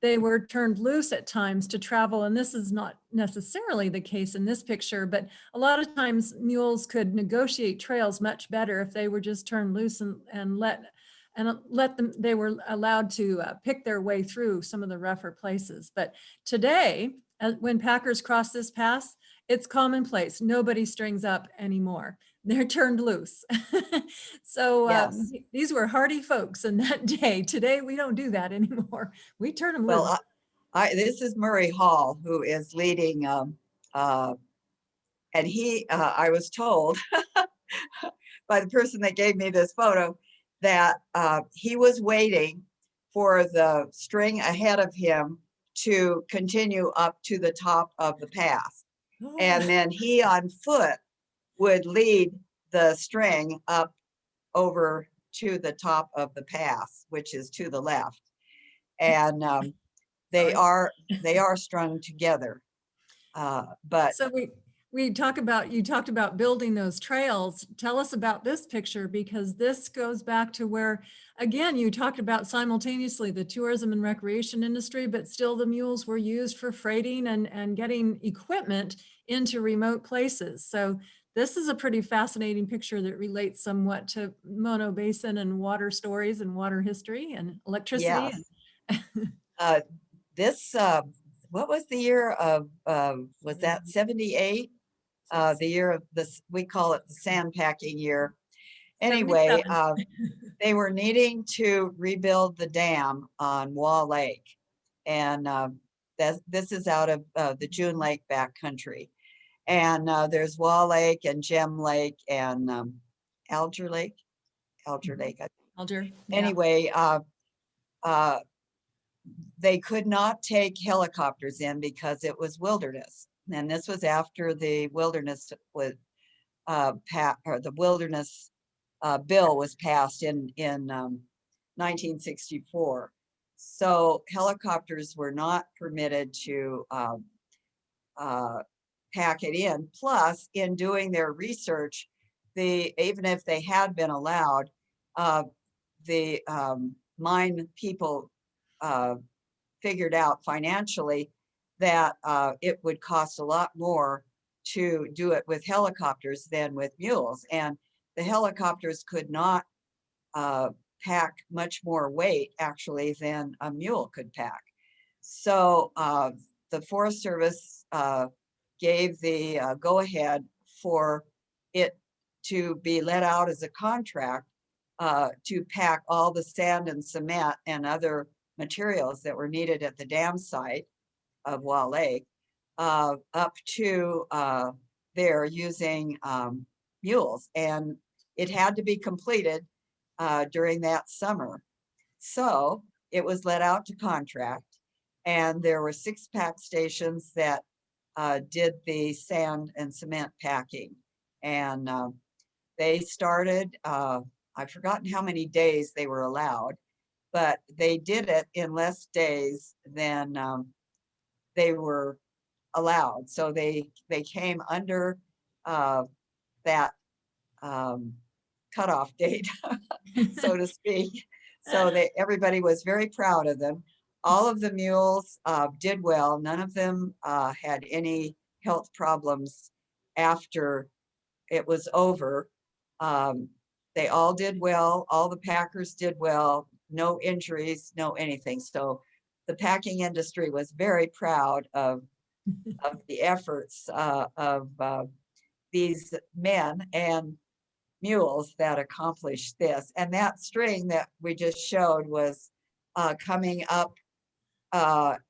they were turned loose at times to travel, and this is not necessarily the case in this picture, but a lot of times mules could negotiate trails much better if they were just turned loose and let them, they were allowed to pick their way through some of the rougher places. But today, when packers cross this pass, it's commonplace. Nobody strings up anymore. They're turned loose. So
Yes.
these were hardy folks in that day. Today, we don't do that anymore. We turn them loose.
Well, this is Murray Hall, who is leading, and he, I was told by the person that gave me this photo that he was waiting for the string ahead of him to continue up to the top of the pass.
Oh.
And then he on foot would lead the string up over to the top of the pass, which is to the left. And they are strung together. But
so you talked about building those trails. Tell us about this picture, because this goes back to where, again, you talked about simultaneously the tourism and recreation industry, but still the mules were used for freighting and getting equipment into remote places. So this is a pretty fascinating picture that relates somewhat to Mono Basin and water stories and water history and electricity.
yes. This, what was the year of, was that 78? The year of this, we call it the sandpacking year. Anyway, they were needing to rebuild the dam on Wall Lake. And this is out of the June Lake backcountry. And there's Wall Lake and Gem Lake and Alger Lake. Alger Lake.
Alger. Yeah.
Anyway, they could not take helicopters in because it was wilderness. And this was after the wilderness the wilderness bill was passed in 1964. So helicopters were not permitted to pack it in. Plus, in doing their research, even if they had been allowed, the mine people figured out financially that it would cost a lot more to do it with helicopters than with mules. And the helicopters could not pack much more weight actually than a mule could pack. So the Forest Service gave the go-ahead for it to be let out as a contract to pack all the sand and cement and other materials that were needed at the dam site of Wall Lake up to there using mules. And it had to be completed during that summer. So it was let out to contract, and there were 6 pack stations that did the sand and cement packing. And they started, I've forgotten how many days they were allowed, but they did it in less days than they were allowed. So they came under that cutoff date, so to speak. So everybody was very proud of them. All of the mules did well. None of them had any health problems after it was over. They all did well. All the packers did well. No injuries, no anything. So the packing industry was very proud of the efforts of these men and mules that accomplished this. And that string that we just showed was coming up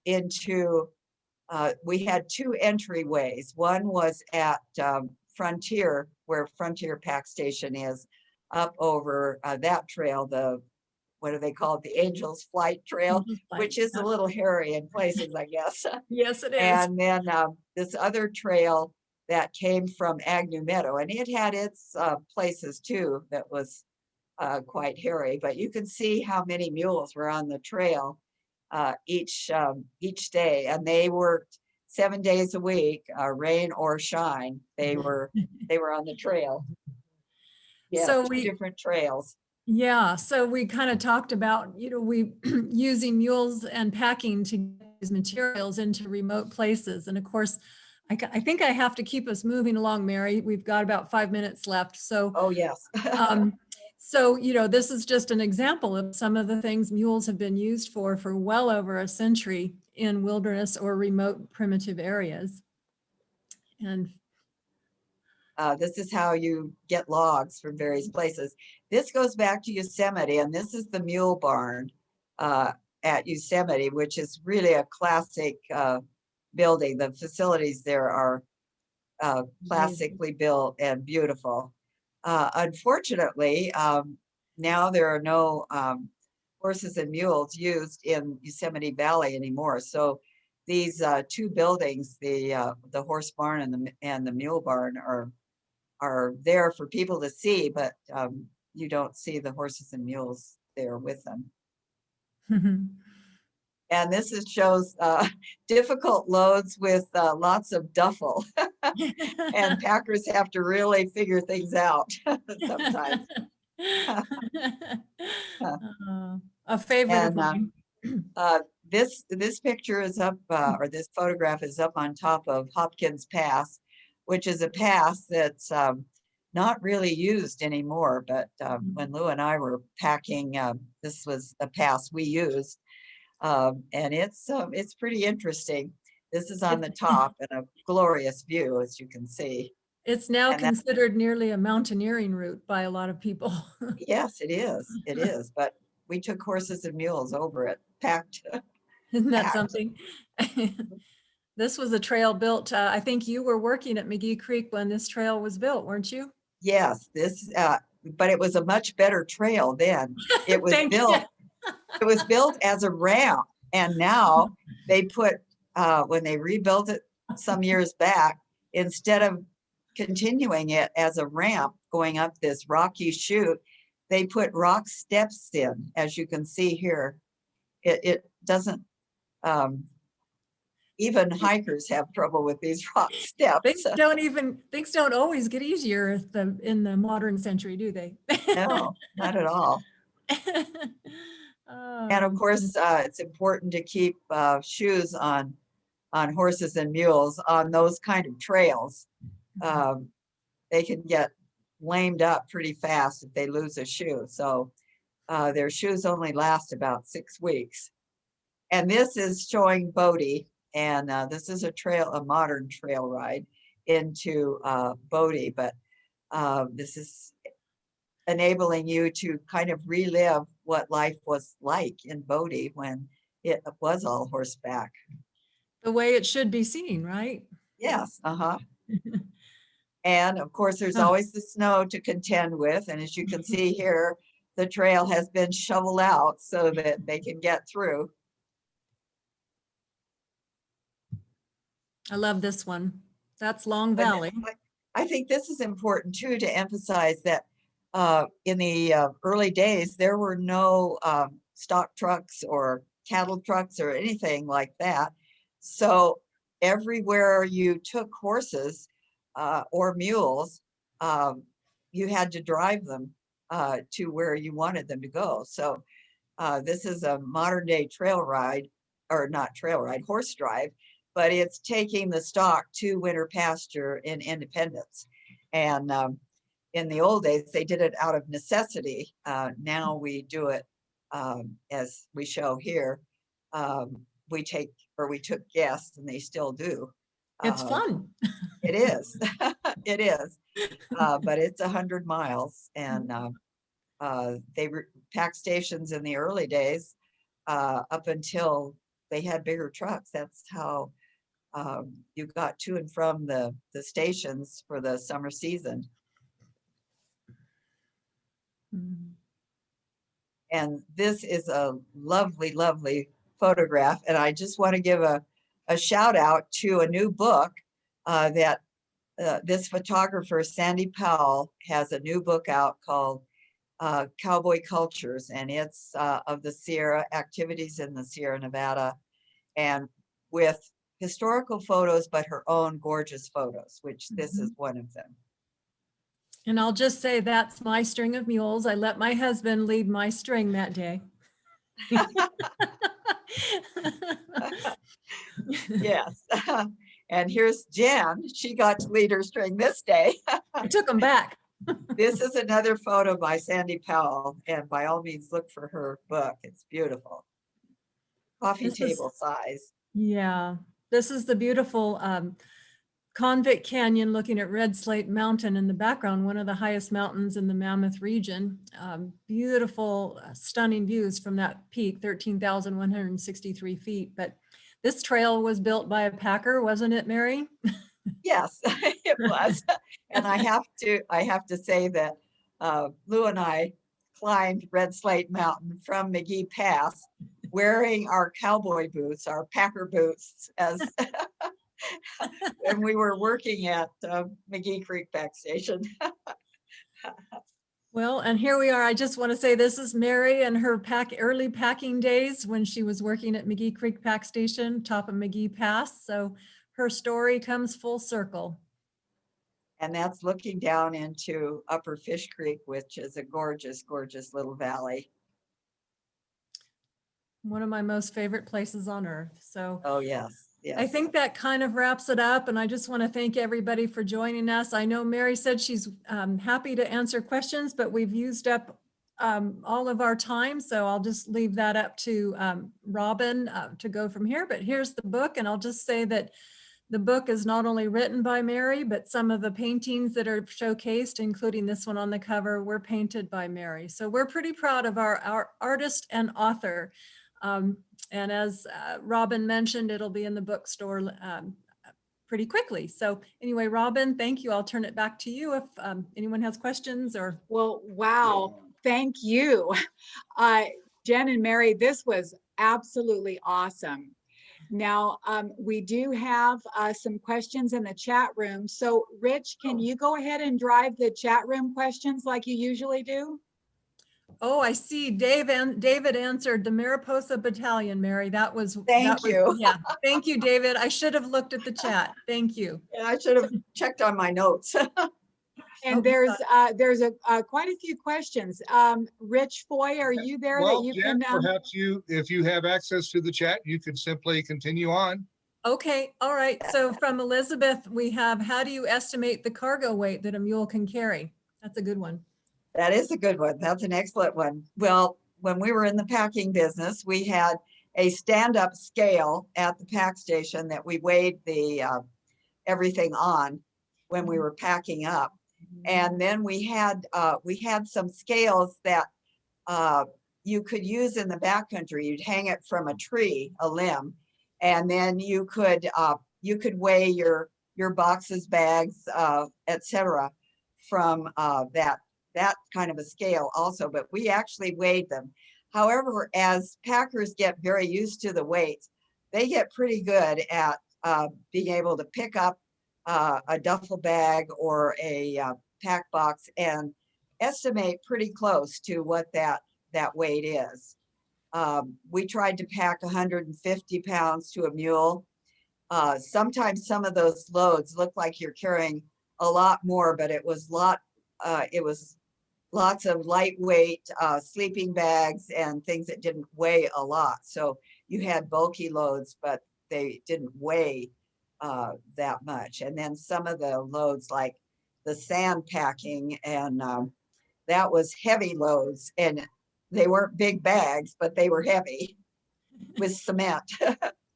into, we had 2 entryways. One was at Frontier, where Frontier Pack Station is, up over that trail, what do they call it? The Angels Flight Trail, which is a little hairy in places, I guess.
Yes, it is.
And then this other trail that came from Agnew Meadow, and it had its places too that was quite hairy, but you can see how many mules were on the trail each day, and they worked 7 days a week, rain or shine. They were on the trail. Yeah,
So
2 different trails.
Yeah, so we kind of talked about, we using mules and packing to get these materials into remote places. And of course, I think I have to keep us moving along, Mary. We've got about 5 minutes left. So,
Oh, yes.
so, this is just an example of some of the things mules have been used for well over a century in wilderness or remote primitive areas. And
this is how you get logs from various places. This goes back to Yosemite, and this is the mule barn at Yosemite, which is really a classic building. The facilities there are classically built and beautiful. Unfortunately, now there are no horses and mules used in Yosemite Valley anymore. So these 2 buildings, the horse barn and the mule barn, are there for people to see, but you don't see the horses and mules there with them. And this shows difficult loads with lots of duffel. And packers have to really figure things out sometimes.
A favorite of
And
mine.
this picture is up, or this photograph is up on top of Hopkins Pass, which is a pass that's not really used anymore. But when Lou and I were packing, this was a pass we used. And it's pretty interesting. This is on the top and a glorious view, as you can see.
It's now considered nearly a mountaineering route by a lot of people.
Yes, it is. It is. But we took horses and mules over it, packed.
Isn't that something? This was a trail built, I think you were working at McGee Creek when this trail was built, weren't you?
Yes, but it was a much better trail then. It was built. It was built as a ramp, and now they put when they rebuilt it some years back, instead of continuing it as a ramp going up this rocky chute. They put rock steps in, as you can see here. It doesn't, even hikers have trouble with these rock steps.
Things don't always get easier in the modern century, do they?
No, not at all. And of course, it's important to keep shoes on horses and mules on those kind of trails. They can get lamed up pretty fast if they lose a shoe. So their shoes only last about 6 weeks. And this is showing Bodie, and this is a modern trail ride into Bodie, but this is enabling you to kind of relive what life was like in Bodie when it was all horseback.
The way it should be seen, right?
Yes, and of course, there's always the snow to contend with. And as you can see here, the trail has been shoveled out so that they can get through.
I love this one. That's Long Valley.
I think this is important too, to emphasize that in the early days, there were no stock trucks or cattle trucks or anything like that. So everywhere you took horses or mules, you had to drive them to where you wanted them to go. So this is a modern day trail ride, or not trail ride, horse drive, but it's taking the stock to winter pasture in Independence. And in the old days, they did it out of necessity. Now we do it as we show here. We took guests, and they still do.
It's fun.
It is. It is. But it's 100 miles, and they were pack stations in the early days up until they had bigger trucks. That's how you got to and from the stations for the summer season. And this is a lovely, lovely photograph. And I just want to give a shout out to a new book that this photographer, Sandy Powell, has a new book out called Cowboy Cultures. And it's of the Sierra, activities in the Sierra Nevada, and with historical photos, but her own gorgeous photos, which this is one of them.
And I'll just say that's my string of mules. I let my husband lead my string that day.
Yes. And here's Jen. She got to lead her string this day.
I took them back.
This is another photo by Sandy Powell, and by all means, look for her book. It's beautiful. Coffee table size.
Yeah, this is the beautiful Convict Canyon, looking at Red Slate Mountain in the background, one of the highest mountains in the Mammoth region. Beautiful, stunning views from that peak, 13,163 feet. But this trail was built by a packer, wasn't it, Mary?
Yes, it was. And I have to say that Lou and I climbed Red Slate Mountain from McGee Pass wearing our cowboy boots, our packer boots, as and we were working at McGee Creek Pack Station.
Well, and here we are. I just want to say this is Mary and her early packing days when she was working at McGee Creek Pack Station, top of McGee Pass. So her story comes full circle.
And that's looking down into Upper Fish Creek, which is a gorgeous, gorgeous little valley.
One of my most favorite places on earth. So
oh yes. Yes.
I think that kind of wraps it up. And I just want to thank everybody for joining us. I know Mary said she's happy to answer questions, but we've used up all of our time. So I'll just leave that up to Robin to go from here. But here's the book. And I'll just say that the book is not only written by Mary, but some of the paintings that are showcased, including this one on the cover, were painted by Mary. So we're pretty proud of our artist and author. And as Robin mentioned, it'll be in the bookstore pretty quickly. So anyway, Robin, thank you. I'll turn it back to you if anyone has questions or.
Well, wow. Thank you. Jen and Mary, this was absolutely awesome. Now, we do have some questions in the chat room. So Rich, can you go ahead and drive the chat room questions like you usually do?
Oh, I see. David answered the Mariposa Battalion, Mary. That was,
Thank you.
yeah. Thank you, David. I should have looked at the chat. Thank you.
Yeah, I should have checked on my notes.
And
Oh,
there's quite a few questions. Rich Foy, are you there that
Well,
you
Jen,
can?
perhaps if you have access to the chat, you could simply continue on.
Okay, all right. So from Elizabeth, we have, how do you estimate the cargo weight that a mule can carry? That's a good one.
That is a good one. That's an excellent one. Well, when we were in the packing business, we had a stand-up scale at the pack station that we weighed the everything on when we were packing up. And then we had some scales that you could use in the backcountry. You'd hang it from a tree, a limb, and then you could weigh your boxes, bags, etc. from that kind of a scale also. But we actually weighed them. However, as packers get very used to the weights, they get pretty good at being able to pick up a duffel bag or a pack box and estimate pretty close to what that weight is. We tried to pack 150 pounds to a mule. Sometimes some of those loads look like you're carrying a lot more, but it was lots of lightweight sleeping bags and things that didn't weigh a lot. So you had bulky loads, but they didn't weigh that much. And then some of the loads like the sand packing, and that was heavy loads, and they weren't big bags, but they were heavy with cement.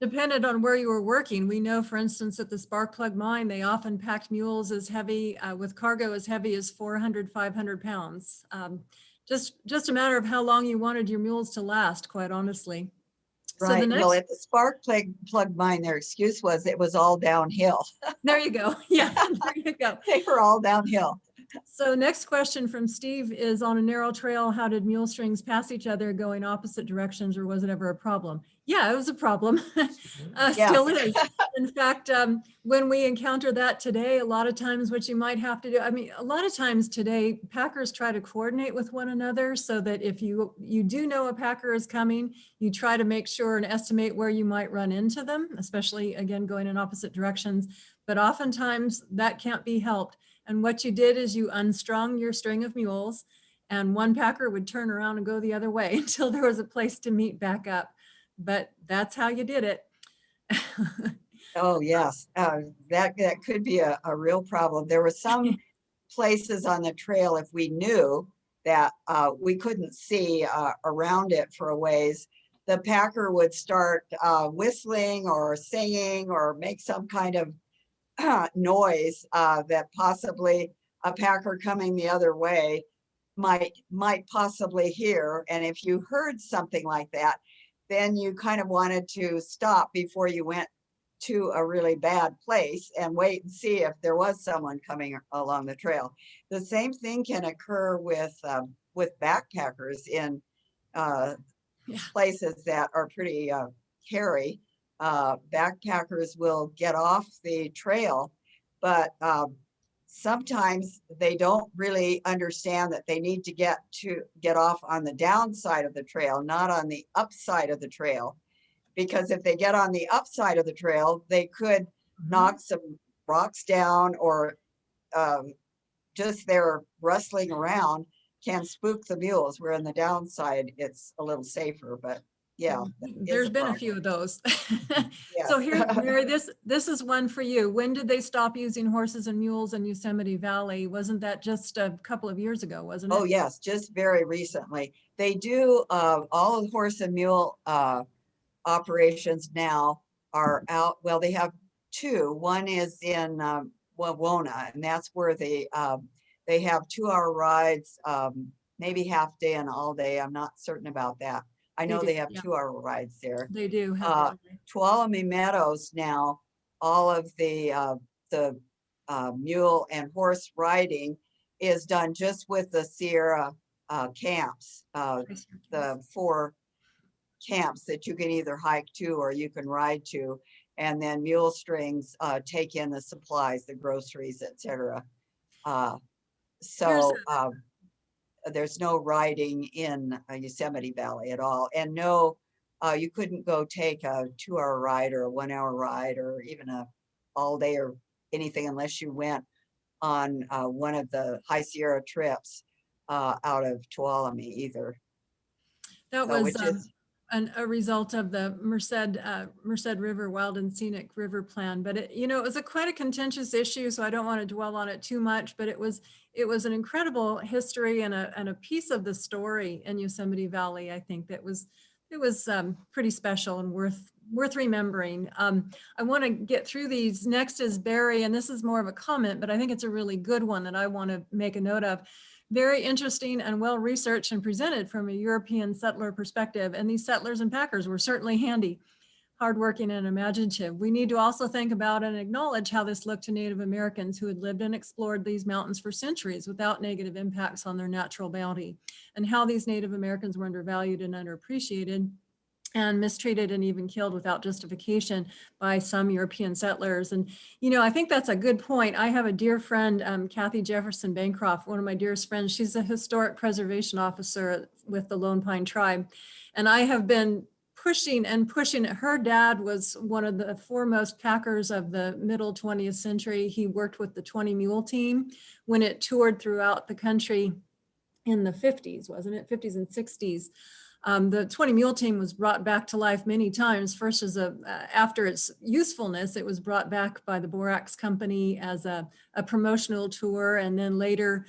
Depended on where you were working. We know, for instance, at the Sparkplug mine, they often packed mules as heavy, with cargo as heavy as 400, 500 pounds. Just a matter of how long you wanted your mules to last, quite honestly. So
Right.
the next,
Well, at the Sparkplug mine, their excuse was it was all downhill.
there you go. Yeah, there you go.
They were all downhill.
So next question from Steve is, on a narrow trail, how did mule strings pass each other going opposite directions, or was it ever a problem? Yeah, it was a problem. Still is. In fact, when we encounter that today, a lot of times what you might have to do, I mean, a lot of times today, packers try to coordinate with one another so that if you do know a packer is coming, you try to make sure and estimate where you might run into them, especially, again, going in opposite directions. But oftentimes that can't be helped. And what you did is you unstrung your string of mules, and one packer would turn around and go the other way until there was a place to meet back up. But that's how you did it.
Oh, yes. That could be a real problem. There were some places on the trail, if we knew that we couldn't see around it for a ways, the packer would start whistling or singing or make some kind of noise that possibly a packer coming the other way might possibly hear. And if you heard something like that, then you kind of wanted to stop before you went to a really bad place and wait and see if there was someone coming along the trail. The same thing can occur with backpackers in places that are pretty hairy. Backpackers will get off the trail, but sometimes they don't really understand that they need to get off on the downside of the trail, not on the upside of the trail. Because if they get on the upside of the trail, they could knock some rocks down, or just their rustling around can spook the mules. Where on the downside, it's a little safer, but yeah.
There's been a few of those.
Yes.
So here, Mary, this is one for you. When did they stop using horses and mules in Yosemite Valley? Wasn't that just a couple of years ago, wasn't it?
Oh, yes, just very recently. They do all of the horse and mule operations now are out. Well, they have two. One is in Wawona, and that's where they have 2-hour rides, maybe half day and all day. I'm not certain about that. I know they have 2-hour rides there.
They do.
Tuolumne Meadows now, all of the mule and horse riding is done just with the Sierra camps, the 4 camps that you can either hike to or you can ride to. And then mule strings take in the supplies, the groceries, etc. So there's no riding in Yosemite Valley at all. And no, you couldn't go take a 2-hour ride or a 1-hour ride or even a all day or anything unless you went on one of the High Sierra trips out of Tuolumne either.
That
So,
was
which is,
a result of the Merced River Wild and Scenic River Plan. But it, you know, it was quite a contentious issue, so I don't want to dwell on it too much. But it was an incredible history and a piece of the story in Yosemite Valley. I think that was pretty special and worth remembering. I want to get through these. Next is Barry, and this is more of a comment, but I think it's a really good one that I want to make a note of. Very interesting and well researched and presented from a European settler perspective. And these settlers and packers were certainly handy, hardworking and imaginative. We need to also think about and acknowledge how this looked to Native Americans who had lived and explored these mountains for centuries without negative impacts on their natural bounty, and how these Native Americans were undervalued and underappreciated and mistreated and even killed without justification by some European settlers. And, you know, I think that's a good point. I have a dear friend, Kathy Jefferson Bancroft, one of my dearest friends. She's a historic preservation officer with the Lone Pine Tribe. And I have been pushing and pushing. Her dad was one of the foremost packers of the middle 20th century. He worked with the 20 Mule team when it toured throughout the country in the 50s, wasn't it? 50s and 60s. The 20 Mule team was brought back to life many times. First, as after its usefulness, it was brought back by the Borax Company as a promotional tour, and then later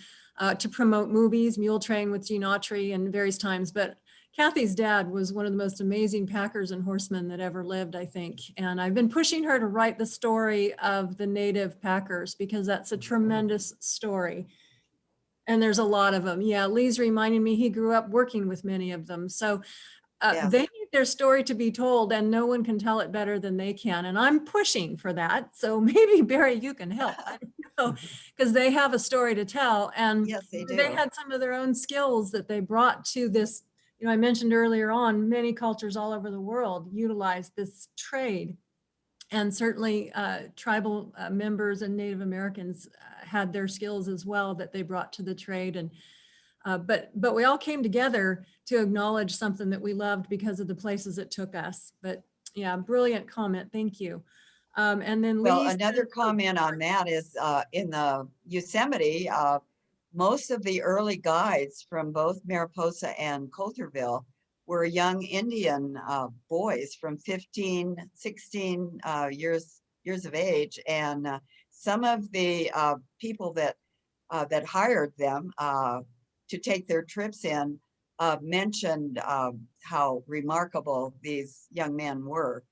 to promote movies, Mule Train with Gene Autry and various times. But Kathy's dad was one of the most amazing packers and horsemen that ever lived, I think. And I've been pushing her to write the story of the native packers because that's a tremendous story. And there's a lot of them. Yeah, Lee's reminding me he grew up working with many of them. So
yes.
they need their story to be told, and no one can tell it better than they can. And I'm pushing for that. So maybe Barry, you can help. I don't know, because they have a story to tell. And
Yes, they do.
they had some of their own skills that they brought to this. You know, I mentioned earlier on, many cultures all over the world utilize this trade. And certainly tribal members and Native Americans had their skills as well that they brought to the trade. And but we all came together to acknowledge something that we loved because of the places it took us. But yeah, brilliant comment. Thank you. And then
Well,
Lee
another
said-
comment on that is in the Yosemite, most of the early guides from both Mariposa and Coulterville were young Indian boys from 15, 16 years of age. And some of the people that hired them to take their trips in mentioned how remarkable these young men were.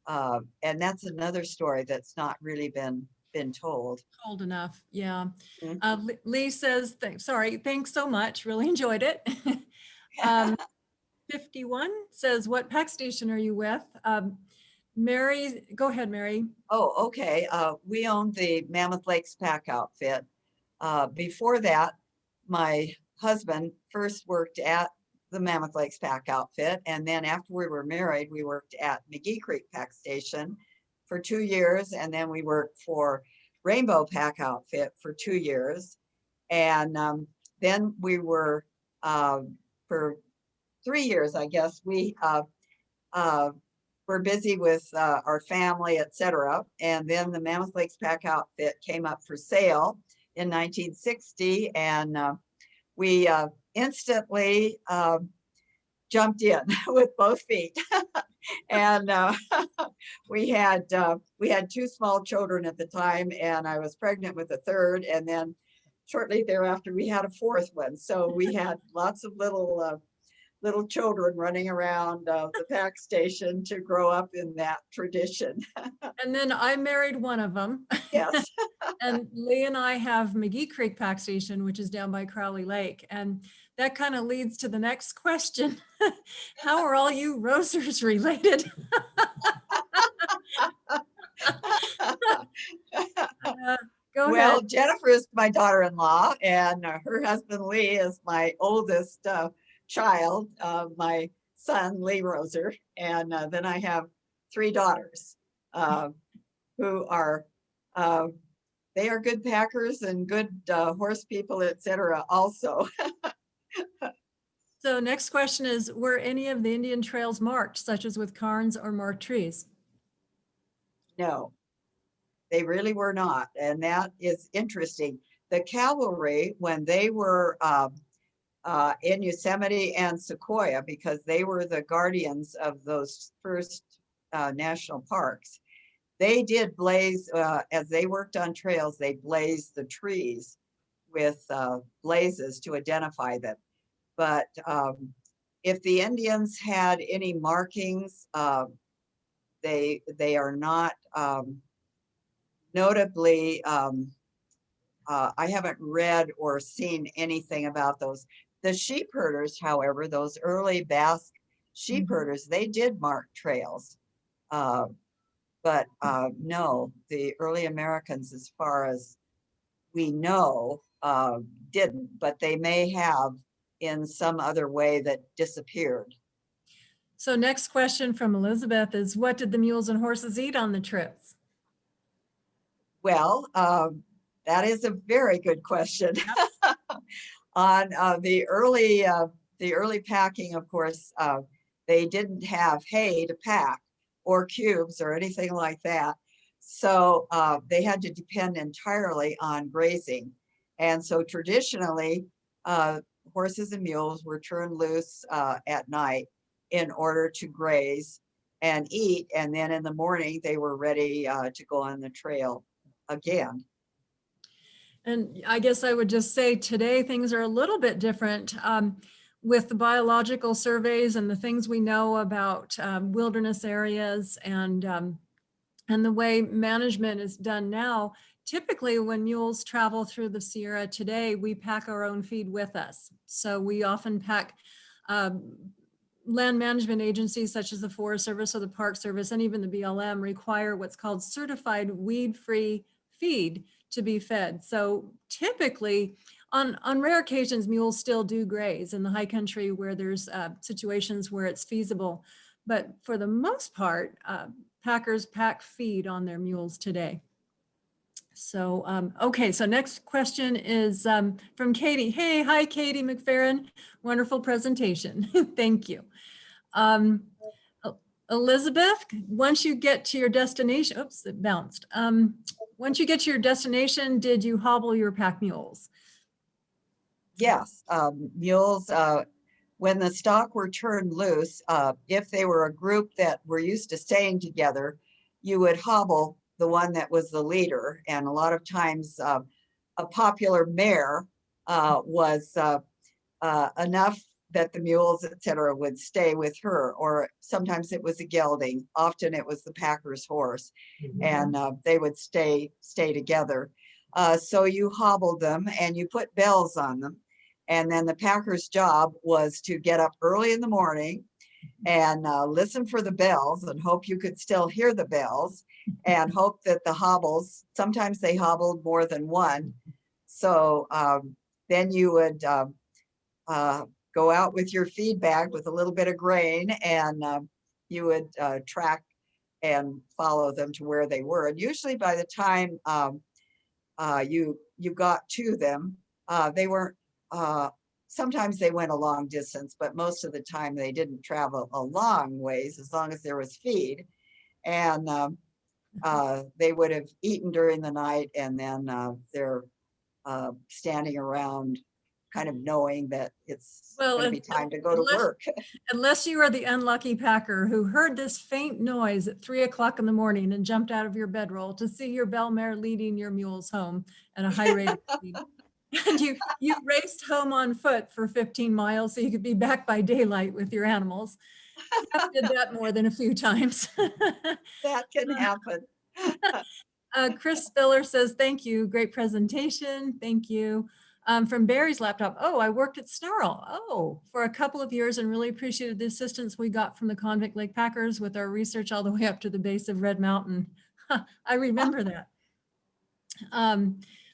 And that's another story that's not really been told.
Told enough. Yeah.
Mhm.
Lee says, thanks so much. Really enjoyed it. 51 says, what pack station are you with? Mary, go ahead, Mary.
Oh, okay. We owned the Mammoth Lakes Pack Outfit. Before that, my husband first worked at the Mammoth Lakes Pack Outfit. And then after we were married, we worked at McGee Creek Pack Station for 2 years. And then we worked for Rainbow Pack Outfit for 2 years. And then we were, for 3 years, I guess, we were busy with our family, etc. And then the Mammoth Lakes Pack Outfit came up for sale in 1960, and we instantly jumped in with both feet. And we had 2 small children at the time, and I was pregnant with a third, and then shortly thereafter we had a fourth one. So we had lots of little children running around the pack station to grow up in that tradition.
And then I married one of them.
Yes.
And Lee and I have McGee Creek Pack Station, which is down by Crowley Lake. And that kind of leads to the next question. How are all you Rosers related? Go
Well,
ahead.
Jennifer is my daughter-in-law, and her husband Lee is my oldest child. My son, Lee Roser, and then I have 3 daughters who are, they are good packers and good horse people, etc. also.
So next question is, were any of the Indian trails marked, such as with cairns or marked trees?
No, they really were not. And that is interesting. The cavalry, when they were in Yosemite and Sequoia, because they were the guardians of those first national parks, they did blaze, as they worked on trails, they blazed the trees with blazes to identify them. But if the Indians had any markings, they are not notably, I haven't read or seen anything about those. The sheep herders, however, those early Basque sheep herders, they did mark trails. But no, the early Americans, as far as we know, didn't, but they may have in some other way that disappeared.
So next question from Elizabeth is, what did the mules and horses eat on the trips?
Well, that is a very good question. On the early packing, of course, they didn't have hay to pack or cubes or anything like that. So they had to depend entirely on grazing. And so traditionally, horses and mules were turned loose at night in order to graze and eat. And then in the morning, they were ready to go on the trail again.
And I guess I would just say today things are a little bit different with the biological surveys and the things we know about wilderness areas and the way management is done now. Typically when mules travel through the Sierra today, we pack our own feed with us. So we often pack land management agencies such as the Forest Service or the Park Service and even the BLM require what's called certified weed-free feed to be fed. So typically, on rare occasions, mules still do graze in the high country where there's situations where it's feasible. But for the most part, packers pack feed on their mules today. So, okay, so next question is from Katie. Hey, hi, Katie McFerrin. Wonderful presentation. Thank you. Elizabeth, once you get to your destination, oops, it bounced. Once you get to your destination, did you hobble your pack mules?
Yes, mules, when the stock were turned loose, if they were a group that were used to staying together, you would hobble the one that was the leader. And a lot of times a popular mare was enough that the mules, etc., would stay with her, or sometimes it was a gelding. Often it was the packer's horse, and they would stay together. So you hobbled them and you put bells on them. And then the packer's job was to get up early in the morning and listen for the bells and hope you could still hear the bells and hope that the hobbles, sometimes they hobbled more than one. So then you would go out with your feed bag with a little bit of grain, and you would track and follow them to where they were. And usually by the time you got to them, they weren't, sometimes they went a long distance, but most of the time they didn't travel a long ways as long as there was feed. And they would have eaten during the night, and then they're standing around kind of knowing that it's going to be time to go to work.
Unless you are the unlucky packer who heard this faint noise at 3 o'clock in the morning and jumped out of your bedroll to see your bell mare leading your mules home at a high rate of speed. And you raced home on foot for 15 miles so you could be back by daylight with your animals. Jeff did that more than a few times.
That can happen.
Chris Spiller says, thank you, great presentation, thank you. From Barry's laptop, oh, I worked at Cerro, for a couple of years and really appreciated the assistance we got from the Convict Lake Packers with our research all the way up to the base of Red Mountain. I remember that.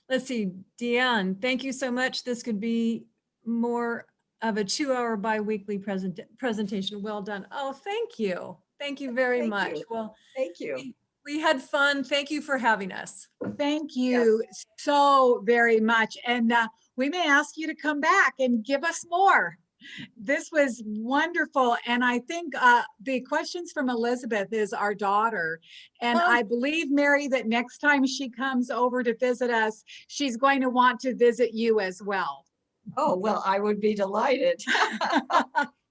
Let's see, Deanne, thank you so much. This could be more of a 2-hour biweekly presentation. Well done. Oh, thank you. Thank you very
Thank
much.
you.
Well,
Thank you.
we had fun. Thank you for having us.
Thank you so very much. And we may ask you to come back and give us more. This was wonderful. And I think the questions from Elizabeth is our daughter. And
Oh.
I believe, Mary, that next time she comes over to visit us, she's going to want to visit you as well.
Oh, well, I would be delighted.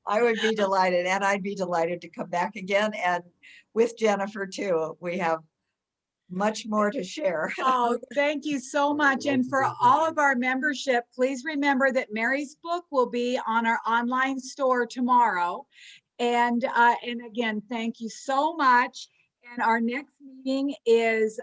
I would be delighted, and I'd be delighted to come back again, and with Jennifer too. We have much more to share.
Oh, thank you so much. And for all of our membership, please remember that Mary's book will be on our online store tomorrow. And again, thank you so much. And our next meeting is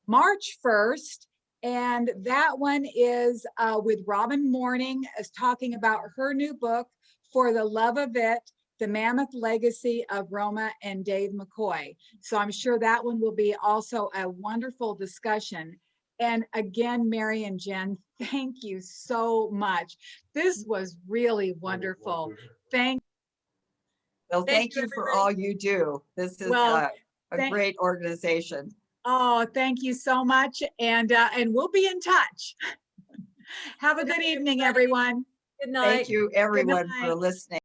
March 1st. And that one is with Robin Morning, is talking about her new book, For the Love of It, The Mammoth Legacy of Roma and Dave McCoy. So I'm sure that one will be also a wonderful discussion. And again, Mary and Jen, thank you so much. This was really wonderful.
Well, thank you for all you do. This is a great organization.
Oh, thank you so much. And we'll be in touch. Have a good evening, everyone.
Good night.
Thank you, everyone,
night.
for listening.